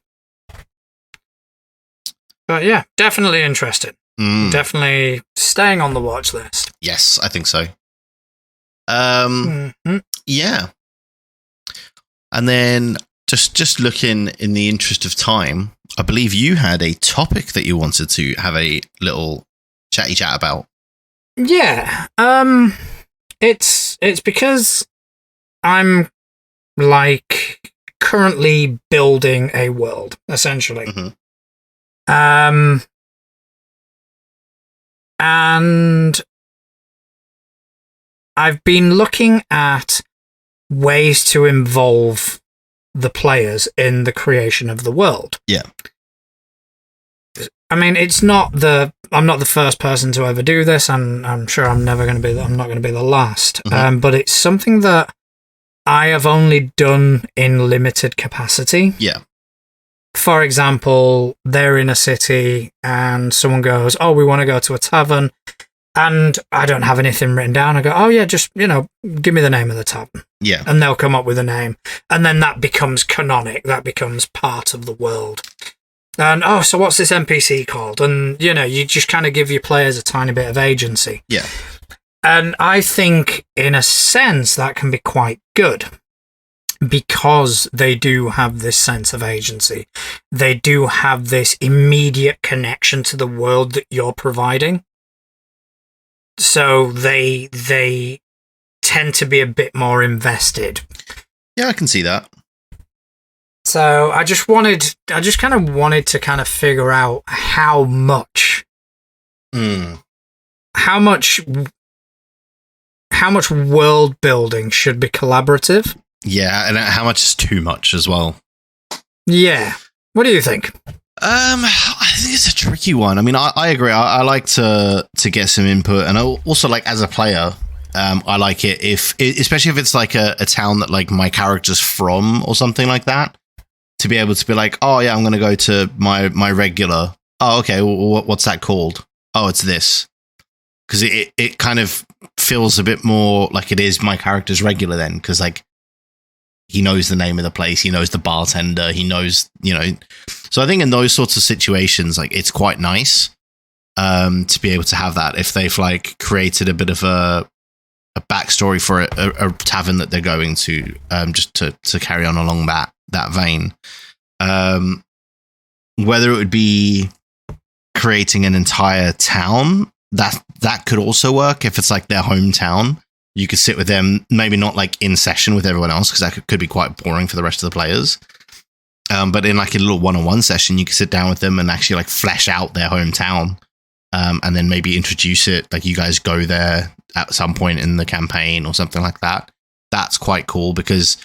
But yeah, definitely interested. Definitely staying on the watch list. Yes, I think so. Yeah. And then just looking in the interest of time, I believe you had a topic that you wanted to have a little chatty chat about. Yeah. It's because I'm like currently building a world, essentially. And I've been looking at ways to involve the players in the creation of the world. Yeah. I mean, I'm not the first person to ever do this, and I'm sure I'm not going to be the last. But it's something that I have only done in limited capacity. Yeah. For example, they're in a city and someone goes, "Oh, we want to go to a tavern," and I don't have anything written down. I go, "Oh yeah, just, give me the name of the tavern." Yeah. And they'll come up with a name, and then that becomes canonic. That becomes part of the world. And, so what's this NPC called? And, you just kind of give your players a tiny bit of agency. Yeah. And I think, in a sense, that can be quite good, because they do have this sense of agency. They do have this immediate connection to the world that you're providing. So they tend to be a bit more invested. Yeah, I can see that. So I just wanted to figure out how much world building should be collaborative. Yeah, and how much is too much as well. Yeah. What do you think? I think it's a tricky one. I mean, I agree. I like to get some input, and I also like, as a player, I like it especially if it's like a town that like my character's from or something like that. To be able to be like, oh yeah, I'm going to go to my regular. Oh, okay. Well, what's that called? Oh, it's this. Because it kind of feels a bit more like it is my character's regular then. Because like he knows the name of the place, he knows the bartender, he knows, So I think in those sorts of situations, like it's quite nice to be able to have that if they've like created a bit of a a backstory for a tavern that they're going to, just to carry on along that vein. Whether it would be creating an entire town, that could also work. If it's like their hometown, you could sit with them, maybe not like in session with everyone else, because that could be quite boring for the rest of the players. But in like a little one-on-one session, you could sit down with them and actually like flesh out their hometown, and then maybe introduce it. Like you guys go there at some point in the campaign or something like that. That's quite cool because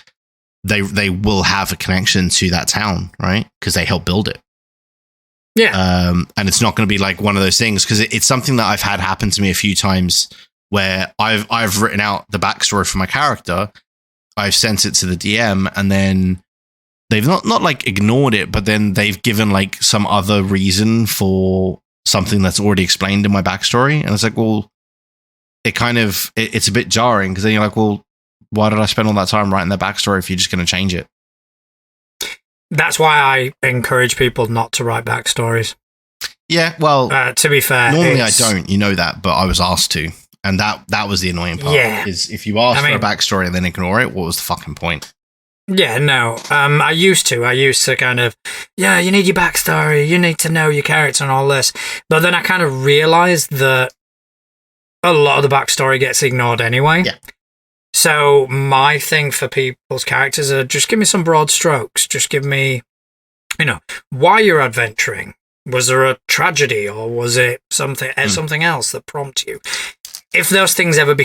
they will have a connection to that town, right? Because they helped build it. Yeah. And it's not going to be like one of those things, because it's something that I've had happen to me a few times where I've written out the backstory for my character, I've sent it to the DM, and then they've not like ignored it, but then they've given like some other reason for something that's already explained in my backstory. And it's like, well, it's a bit jarring, because then you're like, well, why did I spend all that time writing their backstory if you're just going to change it? That's why I encourage people not to write backstories. Yeah, well, to be fair, normally I don't, you know that, but I was asked to. And that was the annoying part. Yeah. Is if you ask for a backstory and then ignore it, what was the fucking point? Yeah, no. I used to kind of, yeah, you need your backstory, you need to know your character and all this. But then I kind of realized that a lot of the backstory gets ignored anyway. Yeah. So my thing for people's characters are just give me some broad strokes. Just give me, why you're adventuring. Was there a tragedy, or was it something else that prompted you? If those things ever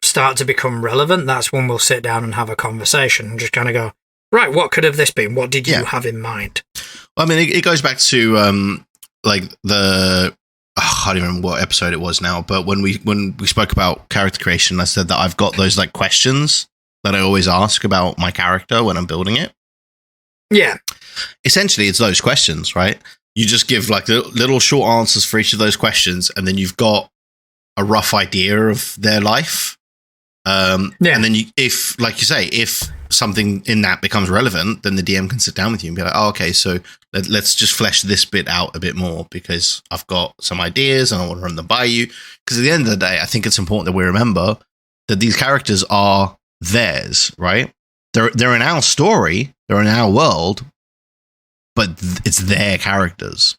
start to become relevant, that's when we'll sit down and have a conversation and just kind of go, right, what could have this been? What did you have in mind? Well, I mean, it goes back to like I don't remember what episode it was now, but when we spoke about character creation, I said that I've got those like questions that I always ask about my character when I'm building it. Yeah. Essentially, it's those questions, right? You just give like little short answers for each of those questions, and then you've got a rough idea of their life. And then if something in that becomes relevant, then the DM can sit down with you and be like, oh, okay, so let's just flesh this bit out a bit more, because I've got some ideas and I want to run them by you. Because at the end of the day, I think it's important that we remember that these characters are theirs, right? They're in our story, they're in our world, but it's their characters.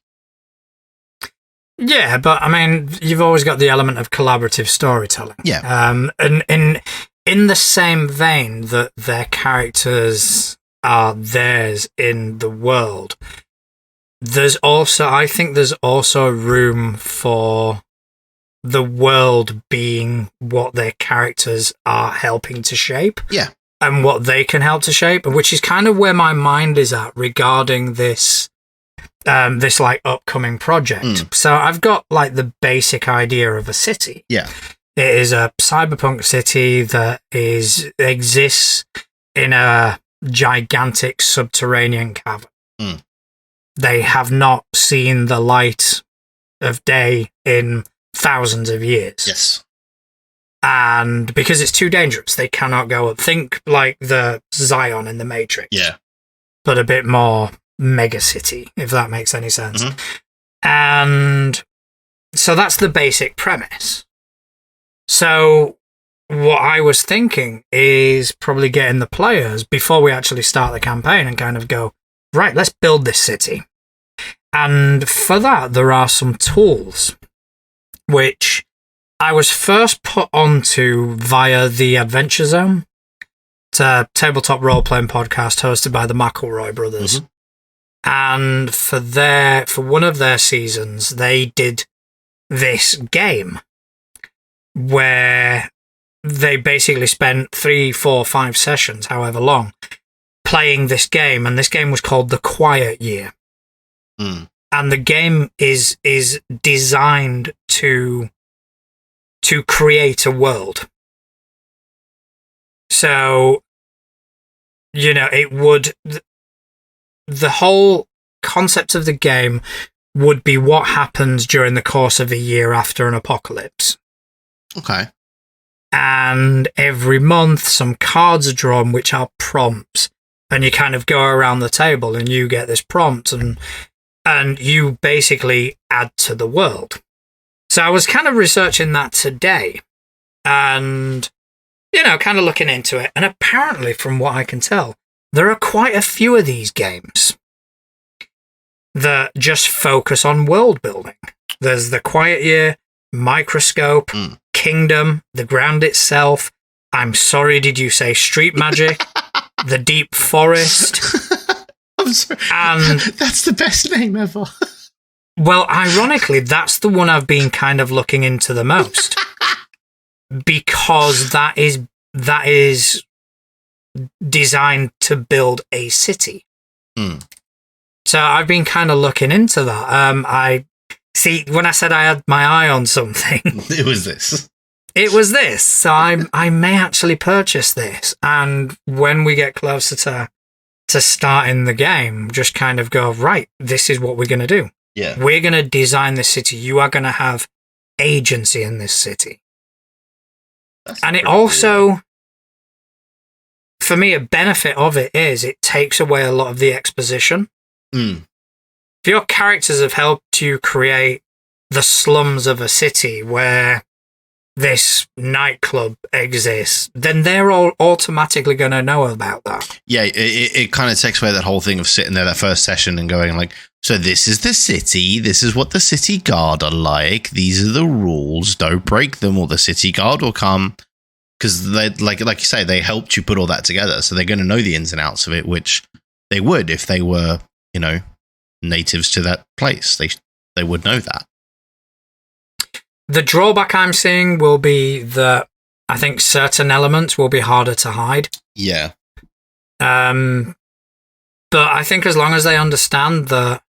Yeah, but I mean, you've always got the element of collaborative storytelling. Yeah. And in the same vein that their characters are theirs in the world, I think there's also room for the world being what their characters are helping to shape. Yeah. And what they can help to shape, which is kind of where my mind is at regarding this like upcoming project. So I've got like the basic idea of a city. Yeah. It is a cyberpunk city that exists in a gigantic subterranean cavern. They have not seen the light of day in thousands of years. Yes. And because it's too dangerous, they cannot go up. Think like the Zion in the Matrix. Yeah. But a bit more mega city, if that makes any sense. And so that's the basic premise. So what I was thinking is probably getting the players before we actually start the campaign and kind of go, right, let's build this city. And for that, there are some tools which I was first put onto via the Adventure Zone. It's a tabletop role-playing podcast hosted by the McElroy brothers. And for one of their seasons, they did this game where they basically spent 3, 4, 5 sessions, however long, playing this game. And this game was called The Quiet Year. And the game is designed to create a world. So, it would... The whole concept of the game would be what happens during the course of a year after an apocalypse. Okay. And every month, some cards are drawn, which are prompts. And you kind of go around the table and you get this prompt and you basically add to the world. So I was kind of researching that today. and, kind of looking into it. And apparently, from what I can tell, there are quite a few of these games that just focus on world building. There's The Quiet Year, Microscope, Kingdom, The Ground Itself. I'm sorry, did you say Street Magic? The Deep Forest. I'm sorry. And that's the best name ever. Well, ironically, that's the one I've been kind of looking into the most. Because that is designed to build a city. So I've been kind of looking into that. I see, when I said I had my eye on something, it was this. It was this. So I may actually purchase this, and when we get closer to starting the game, just kind of go, right, this is what we're going to do. Yeah, we're going to design this city. You are going to have agency in this city. And it also, cool. For me, a benefit of it is it takes away a lot of the exposition. If your characters have helped you create the slums of a city where this nightclub exists, then they're all automatically going to know about that. Yeah, it kind of takes away that whole thing of sitting there that first session and going like, so this is the city, this is what the city guard are like, these are the rules, don't break them or the city guard will come. Because they, like you say, they helped you put all that together, so they're going to know the ins and outs of it, which they would if they were, natives to that place. They would know that. The drawback I'm seeing will be that I think certain elements will be harder to hide. Yeah. But I think as long as they understand that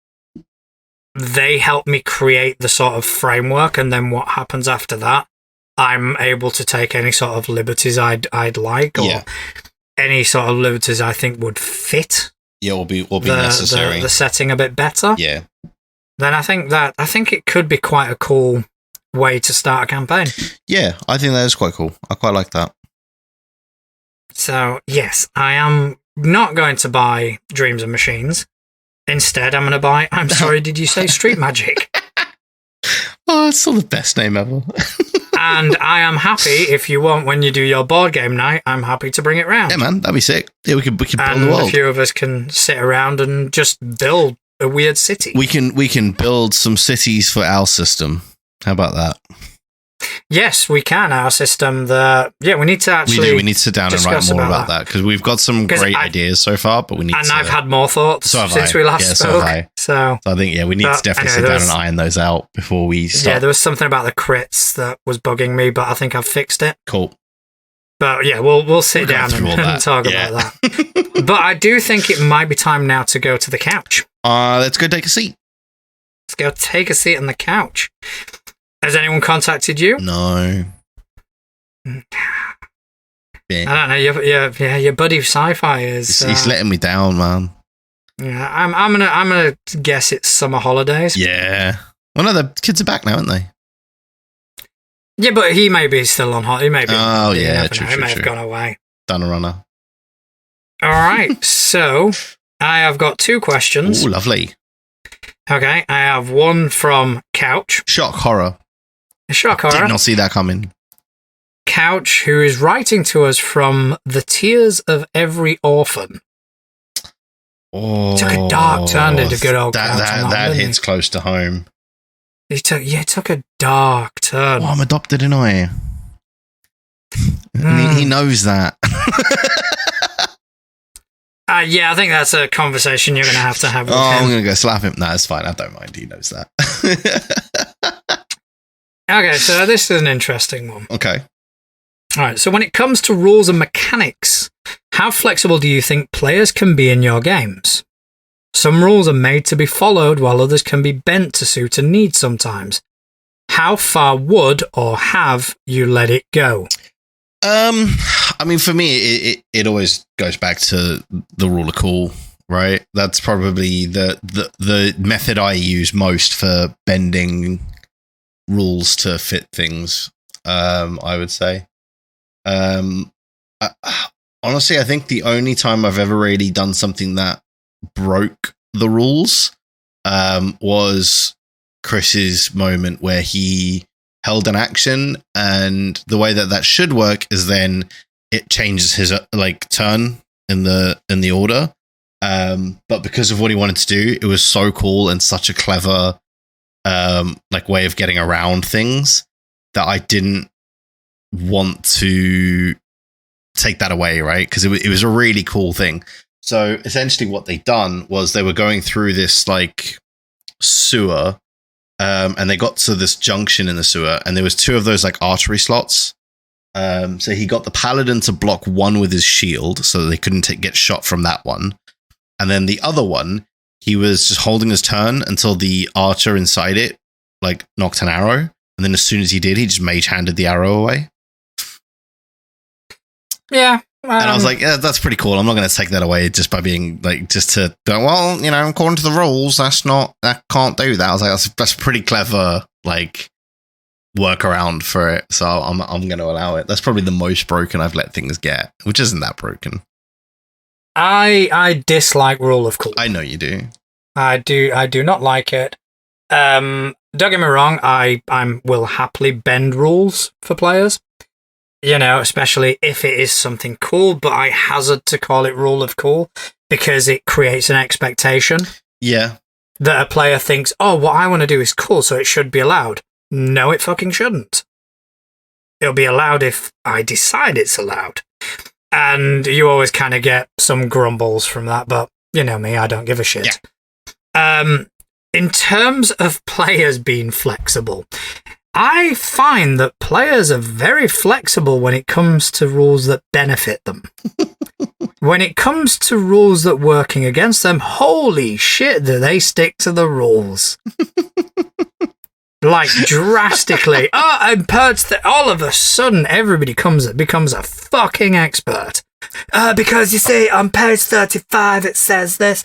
they help me create the sort of framework, and then what happens after that, I'm able to take any sort of liberties I'd like, or any sort of liberties I think would fit. Yeah, will be necessary. The setting a bit better. Yeah. Then I think it could be quite a cool way to start a campaign. Yeah, I think that is quite cool. I quite like that. So, yes, I am not going to buy Dreams and Machines. Instead, I'm going to buy, I'm sorry, did you say Street Magic? Oh, it's still the best name ever. And I am happy, if you want, when you do your board game night, I'm happy to bring it round. Yeah, man, that'd be sick. Yeah, we could build and the world. A few of us can sit around and just build a weird city. We can build some cities for our system. How about that? Yes, we can. Our system. We need to actually. We need to sit down and write more about that because we've got some great ideas so far, but we need. And I've had more thoughts since we last spoke. So I think we need to definitely sit down and iron those out before we start. Yeah, there was something about the crits that was bugging me, but I think I've fixed it. Cool. But yeah, we'll sit down and talk about that. But I do think it might be time now to go to the couch. Let's go take a seat. Let's go take a seat on the couch. Has anyone contacted you? No. I don't know. Your buddy Sci-Fi is. He's letting me down, man. Yeah, I'm gonna guess it's summer holidays. Yeah. Well, no, the kids are back now, aren't they? Yeah, but he may be still on holiday. He may be. Oh yeah, true. He may have gone away. Done a runner. All right, so I have got 2 questions. Oh, lovely. Okay, I have one from Couch. Shock horror. Shock horror. Did not see that coming. Couch, who is writing to us from the tears of every orphan. Oh, took a dark turn to the good old Couch. That hits close to home. It took a dark turn. Oh, I'm adopted, and I. He knows that. Yeah, I think that's a conversation you're going to have with him. I'm going to go slap him. No, it's fine. I don't mind. He knows that. Okay, so this is an interesting one. Okay. All right, so when it comes to rules and mechanics, how flexible do you think players can be in your games? Some rules are made to be followed, while others can be bent to suit a need sometimes. How far would or have you let it go? I mean, for me, it always goes back to the rule of cool, right? That's probably the method I use most for bending rules to fit things. I would say. Honestly, I think the only time I've ever really done something that broke the rules was Chris's moment where he held an action, and the way that should work is then it changes his turn in the order. But because of what he wanted to do, it was so cool and such a clever way of getting around things that I didn't want to take that away, right? Because it was a really cool thing. So essentially what they'd done was they were going through this sewer, and they got to this junction in the sewer, and there was 2 of those artery slots. So he got the paladin to block one with his shield so they couldn't get shot from that one. And then the other one, he was just holding his turn until the archer inside it knocked an arrow. And then as soon as he did, he just mage-handed the arrow away. Yeah. And I was like, yeah, that's pretty cool. I'm not going to take that away just by being just to go, well, according to the rules, I can't do that. I was like, that's pretty clever, workaround for it. So I'm going to allow it. That's probably the most broken I've let things get, which isn't that broken. I dislike rule of cool. I know you do. I do not like it. Don't get me wrong, I will happily bend rules for players. Especially if it is something cool, but I hazard to call it rule of cool because it creates an expectation. Yeah. That a player thinks, oh, what I want to do is cool, so it should be allowed. No, it fucking shouldn't. It'll be allowed if I decide it's allowed. And you always kind of get some grumbles from that, but you know me, I don't give a shit. Yeah. In terms of players being flexible, I find that players are very flexible when it comes to rules that benefit them. When it comes to rules that working against them, holy shit, do they stick to the rules. Drastically. And all of a sudden, everybody becomes a fucking expert. Because you see, on page 35, it says this.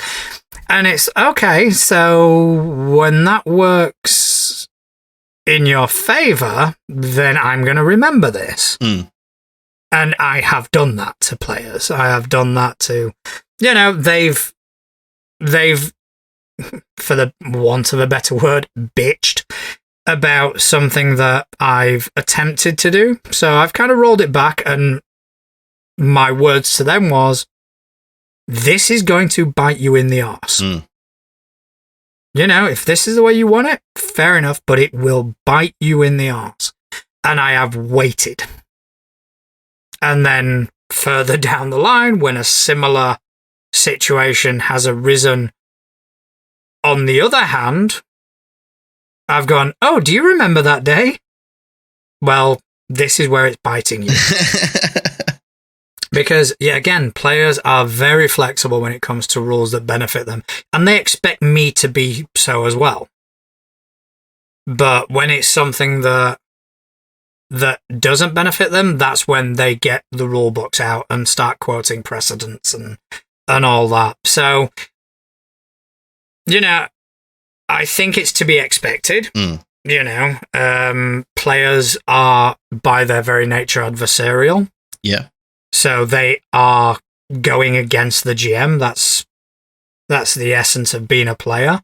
And it's, okay, so when that works in your favor, then I'm going to remember this. Mm. And I have done that to players. I have done that to, they've, for the want of a better word, bitched about something that I've attempted to do. So I've kind of rolled it back, and my words to them was, this is going to bite you in the arse. Mm. If this is the way you want it, fair enough, but it will bite you in the arse. And I have waited. And then further down the line, when a similar situation has arisen, on the other hand, I've gone, oh, do you remember that day? Well, this is where it's biting you. Because, yeah, again, players are very flexible when it comes to rules that benefit them. And they expect me to be so as well. But when it's something that doesn't benefit them, that's when they get the rule books out and start quoting precedents and all that. So, I think it's to be expected. Mm. Players are, by their very nature, adversarial. Yeah. So they are going against the GM. That's the essence of being a player.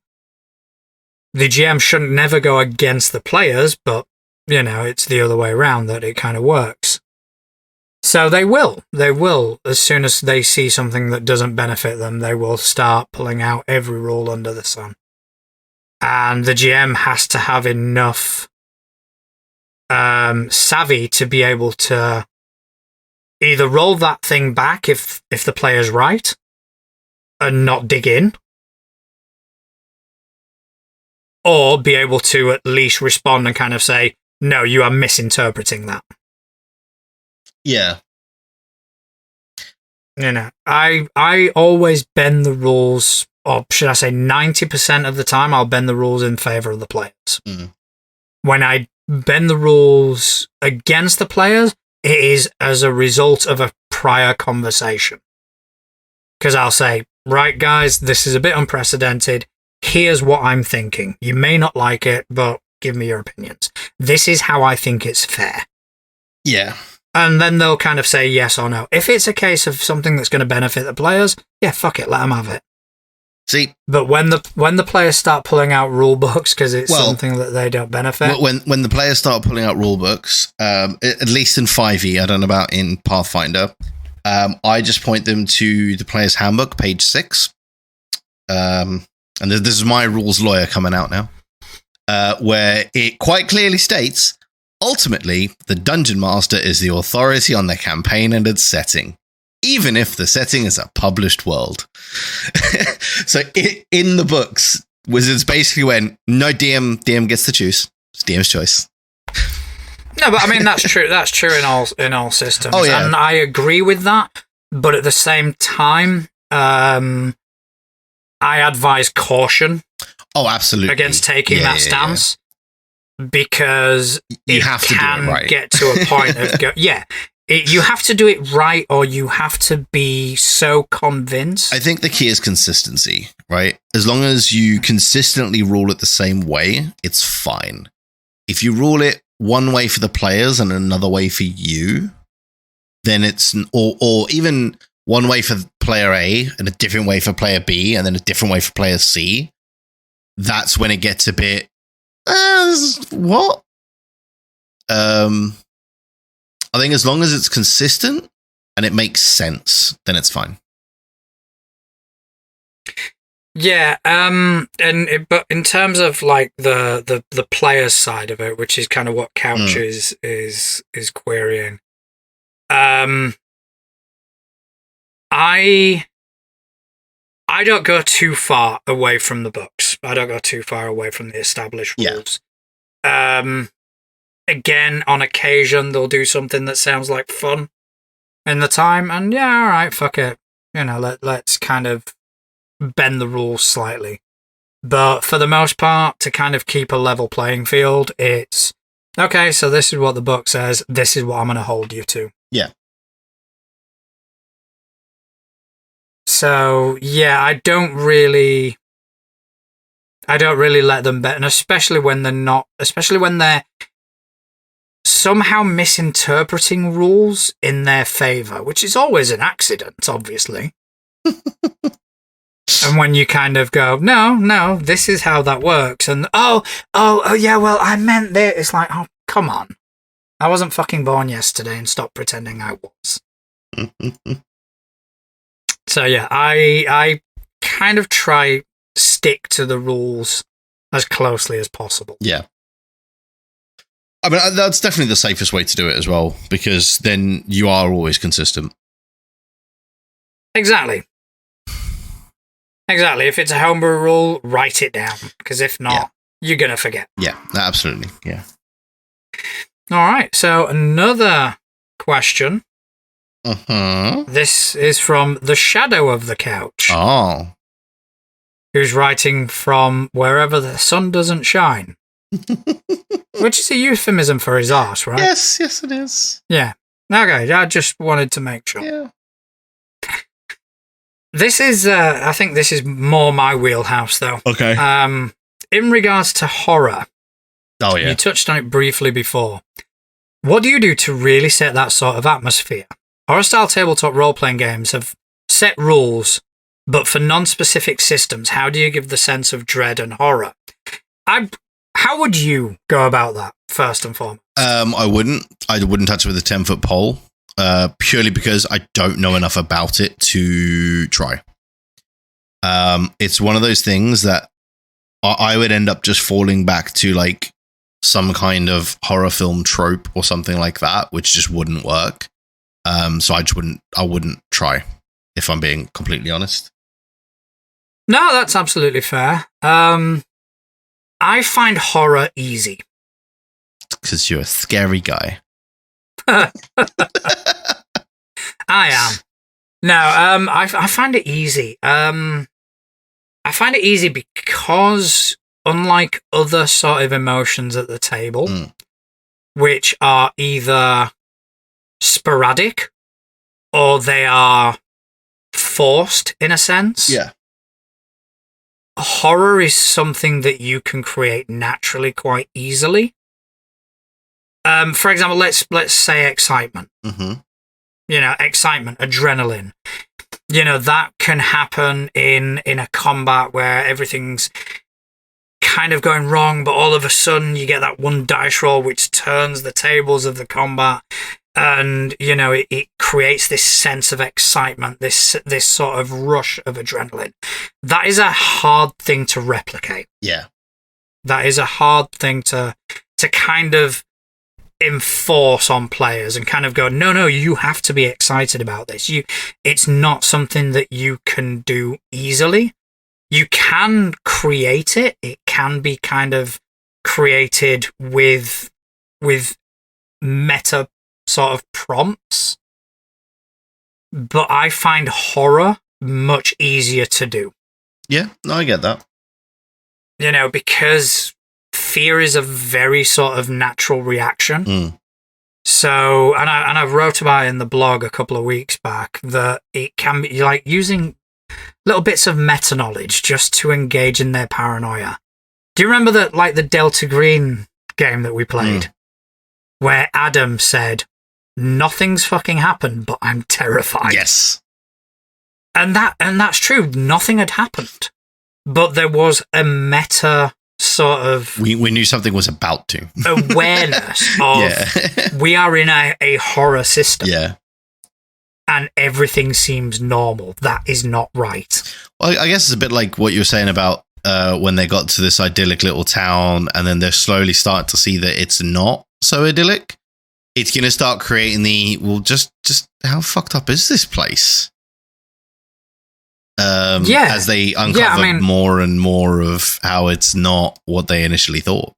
The GM shouldn't never go against the players, but, it's the other way around that it kind of works. So they will. As soon as they see something that doesn't benefit them, they will start pulling out every rule under the sun. And the GM has to have enough savvy to be able to either roll that thing back if the player's right and not dig in, or be able to at least respond and kind of say, no, you are misinterpreting that. Yeah. I always bend the rules, or should I say 90% of the time, I'll bend the rules in favor of the players. Mm. When I bend the rules against the players, it is as a result of a prior conversation. Because I'll say, right, guys, this is a bit unprecedented. Here's what I'm thinking. You may not like it, but give me your opinions. This is how I think it's fair. Yeah. And then they'll kind of say yes or no. If it's a case of something that's going to benefit the players, yeah, fuck it, let them have it. See, but when the players start pulling out rule books because it's something that they don't benefit. When the players start pulling out rule books, at least in 5e, I don't know about in Pathfinder, I just point them to the player's handbook, page 6. And this is my rules lawyer coming out now, where it quite clearly states, ultimately, the dungeon master is the authority on the campaign and its setting, even if the setting is a published world. So in the books, Wizards basically went, no, DM gets to choose. It's DM's choice. No, but I mean, that's true. That's true in all systems. Oh, yeah. And I agree with that. But at the same time, I advise caution. Oh, absolutely. Against taking that stance. Because you have to can do it right. Get to a point of you have to do it right, or you have to be so convinced. I think the key is consistency, right? As long as you consistently rule it the same way, it's fine. If you rule it one way for the players and another way for you, then it's or even one way for player A and a different way for player B and then a different way for player C. That's when it gets a bit what? I think as long as it's consistent and it makes sense, then it's fine. Yeah, but in terms of like the players side of it, which is kind of what Couch is querying. I don't go too far away from the books. I don't go too far away from the established rules. Again, on occasion, they'll do something that sounds like fun in the time, and all right, fuck it. Let's kind of bend the rules slightly. But for the most part, to kind of keep a level playing field, it's, okay, so this is what the book says, this is what I'm going to hold you to. Yeah. So, I don't really let them bet, and especially when they're somehow misinterpreting rules in their favor, which is always an accident, obviously. And when you kind of go, no, this is how that works, and oh yeah, well, I meant this. It's like, oh, come on. I wasn't fucking born yesterday, and stop pretending I was. So yeah, I kind of try stick to the rules as closely as possible. Yeah. I mean, that's definitely the safest way to do it as well, because then you are always consistent. Exactly. If it's a homebrew rule, write it down, because if not, you're going to forget. Yeah, absolutely. Yeah. All right, so another question. Uh-huh. This is from the Shadow of the Couch. Oh. Who's writing from wherever the sun doesn't shine. Which is a euphemism for his arse, right? Yes, it is. Yeah. Okay, I just wanted to make sure. Yeah. This is, I think this is more my wheelhouse, though. Okay. In regards to horror. Oh, yeah. You touched on it briefly before. What do you do to really set that sort of atmosphere? Horror-style tabletop role-playing games have set rules, but for non-specific systems, how do you give the sense of dread and horror? How would you go about that, first and foremost? I wouldn't touch it with a 10-foot pole, purely because I don't know enough about it to try. It's one of those things that I would end up just falling back to like some kind of horror film trope or something like that, which just wouldn't work. So I wouldn't try, if I'm being completely honest. No, that's absolutely fair. I find horror easy. Because you're a scary guy. I am. No, I find it easy. I find it easy because, unlike other sort of emotions at the table, which are either sporadic or they are forced in a sense. Yeah. Horror is something that you can create naturally quite easily. For example, let's say excitement. Mm-hmm. Excitement, adrenaline. that can happen in a combat where everything's kind of going wrong, but all of a sudden you get that one dice roll which turns the tables of the combat, and it creates this sense of excitement, this sort of rush of adrenaline. That is a hard thing to replicate. Yeah, that is a hard thing to kind of enforce on players and kind of go, no, you have to be excited about this. It's not something that you can do easily. You can create it. It can be kind of created with meta sort of prompts. But I find horror much easier to do. Yeah, no, I get that. Because fear is a very sort of natural reaction. Mm. So, and I wrote about it in the blog a couple of weeks back, that it can be like using little bits of meta knowledge just to engage in their paranoia. Do you remember that, like the Delta Green game that we played, where Adam said, "Nothing's fucking happened, but I'm terrified." Yes, and that's true. Nothing had happened, but there was a meta sort of we knew something was about to awareness of we are in a horror system. Yeah. And everything seems normal. That is not right. Well, I guess it's a bit like what you were saying about when they got to this idyllic little town, and then they're slowly starting to see that it's not so idyllic. It's going to start creating just how fucked up is this place? As they uncover more and more of how it's not what they initially thought.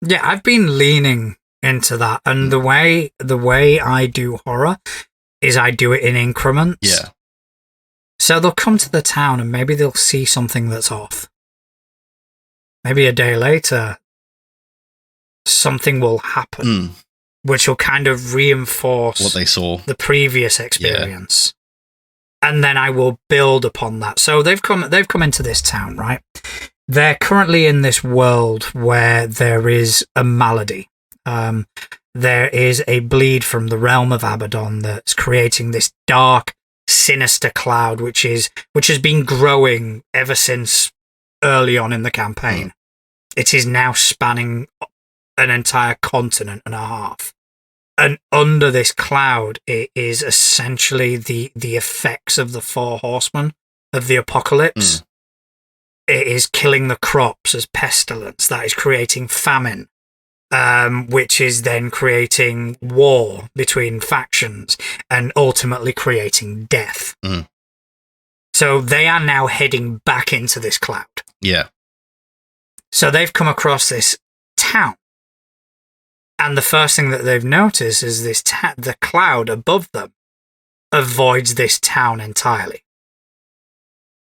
Yeah, I've been leaning into that, and the way I do horror is I do it in increments. Yeah. So they'll come to the town and maybe they'll see something that's off. Maybe a day later, something will happen, which will kind of reinforce what they saw, the previous experience. Yeah. And then I will build upon that. So they've come into this town, right? They're currently in this world where there is a malady. There is a bleed from the realm of Abaddon that's creating this dark, sinister cloud, which has been growing ever since early on in the campaign. It is now spanning an entire continent and a half. And under this cloud, it is essentially the effects of the 4 horsemen of the apocalypse. It is killing the crops as pestilence. That is creating famine. Which is then creating war between factions and ultimately creating death. So they are now heading back into this cloud. Yeah. So they've come across this town. And the first thing that they've noticed is the cloud above them avoids this town entirely.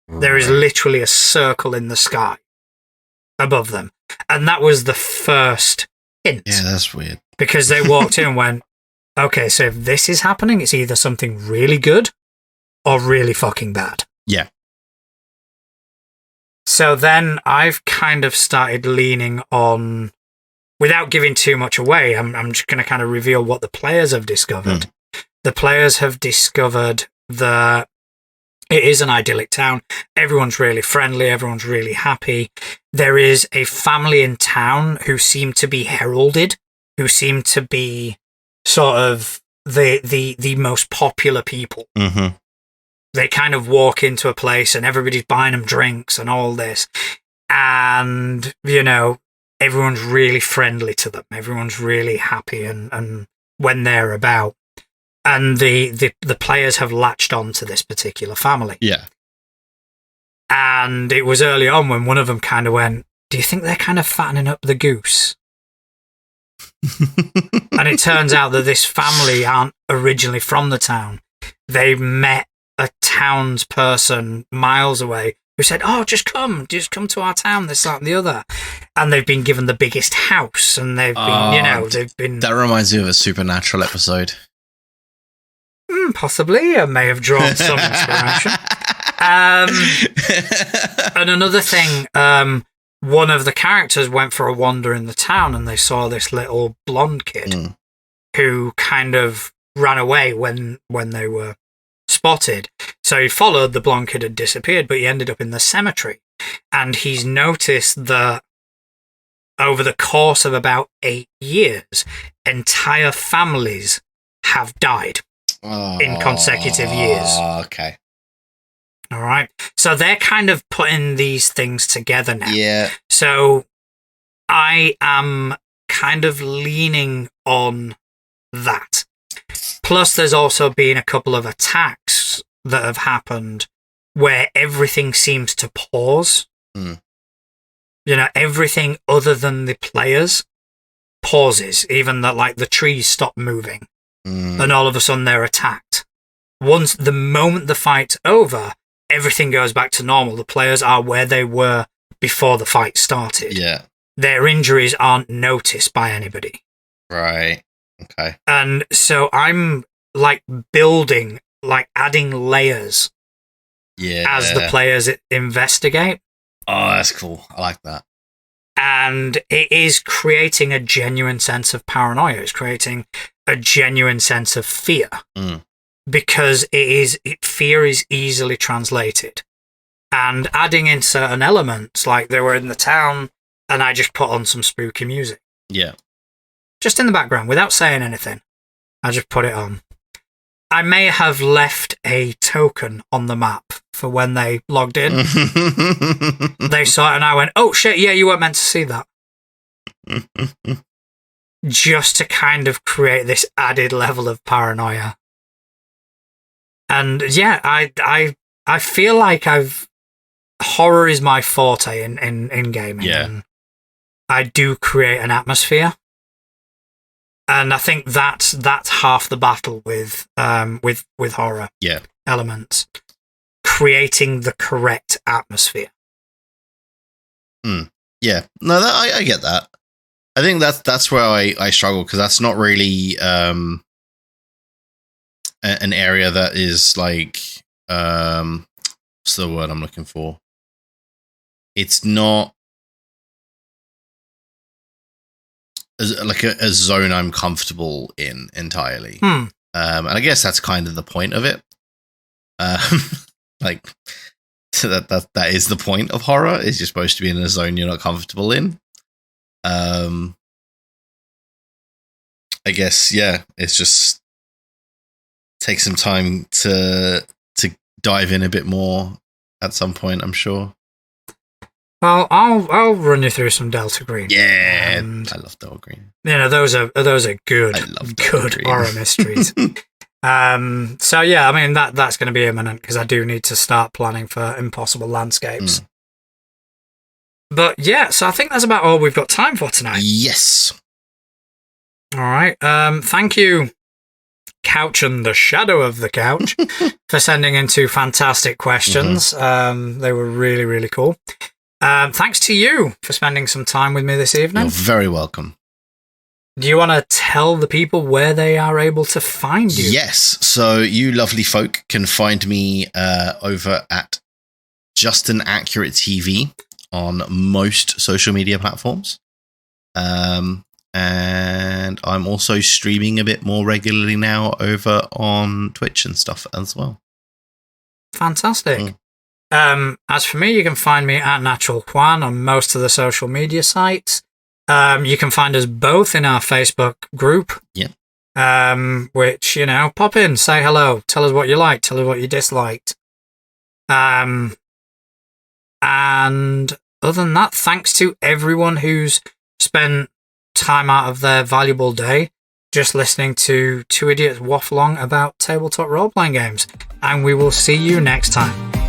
There is literally a circle in the sky above them. And that was the first hint. Yeah, that's weird. Because they walked in and went, okay, so if this is happening, it's either something really good or really fucking bad. Yeah. So then I've kind of started leaning on, without giving too much away, I'm just going to kind of reveal what the players have discovered. The players have discovered that it is an idyllic town. Everyone's really friendly. Everyone's really happy. There is a family in town who seem to be heralded, who seem to be sort of the most popular people. They kind of walk into a place and everybody's buying them drinks and all this. And, everyone's really friendly to them. Everyone's really happy and when they're about. And the players have latched on to this particular family. Yeah. And it was early on when one of them kind of went, do you think they're kind of fattening up the goose? And it turns out that this family aren't originally from the town. They met a townsperson miles away who said, oh, just come to our town, this, that, and the other. And they've been given the biggest house, and they've been, they've been... That reminds me of a Supernatural episode. Possibly. I may have drawn some inspiration. And another thing, one of the characters went for a wander in the town and they saw this little blonde kid who kind of ran away when they were spotted. So he followed, the blonde kid had disappeared, but he ended up in the cemetery. And he's noticed that over the course of about 8 years, entire families have died in consecutive years. Okay. All right. So they're kind of putting these things together now. Yeah. So I am kind of leaning on that. Plus, there's also been a couple of attacks that have happened where everything seems to pause. You know, everything other than the players pauses, even that, like, the trees stop moving, and all of a sudden they're attacked. Once the moment the fight's over, everything goes back to normal. The players are where they were before the fight started. Yeah. Their injuries aren't noticed by anybody. Right. Okay. And so I'm like building, like adding layers as the players investigate. Oh, that's cool. I like that. And it is creating a genuine sense of paranoia. It's creating a genuine sense of fear. Because fear is easily translated. And adding in certain elements, like they were in the town, and I just put on some spooky music. Yeah. Just in the background, without saying anything. I just put it on. I may have left a token on the map for when they logged in. They saw it and I went, oh shit, yeah, you weren't meant to see that. Just to kind of create this added level of paranoia. And yeah, I feel like horror is my forte in gaming. Yeah. And I do create an atmosphere. And I think that's half the battle with horror elements, creating the correct atmosphere. Yeah, no, I get that. I think that's where I struggle, because that's not really an area that is like what's the word I'm looking for? It's not like a zone I'm comfortable in entirely. And I guess that's kind of the point of it. Like, so that is the point of horror, is you're supposed to be in a zone you're not comfortable in. I guess, yeah, it's just take some time to dive in a bit more at some point, I'm sure. Well, I'll run you through some Delta Green. Yeah, I love Delta Green. You know, those are good horror mysteries. So yeah, I mean that's going to be imminent, because I do need to start planning for impossible landscapes. But yeah, so I think that's about all we've got time for tonight. Yes. All right. Thank you, Couch and the Shadow of the Couch, for sending in 2 fantastic questions. They were really, really cool. Thanks to you for spending some time with me this evening. You're very welcome. Do you want to tell the people where they are able to find you? Yes. So you lovely folk can find me over at Justin Accurate TV on most social media platforms. And I'm also streaming a bit more regularly now over on Twitch and stuff as well. Fantastic. As for me, you can find me at Natural Juan on most of the social media sites. You can find us both in our Facebook group. Yeah. Which, you know, pop in, say hello, tell us what you liked, tell us what you disliked. And other than that, thanks to everyone who's spent time out of their valuable day just listening to 2 idiots waffle on about tabletop role-playing games. And we will see you next time.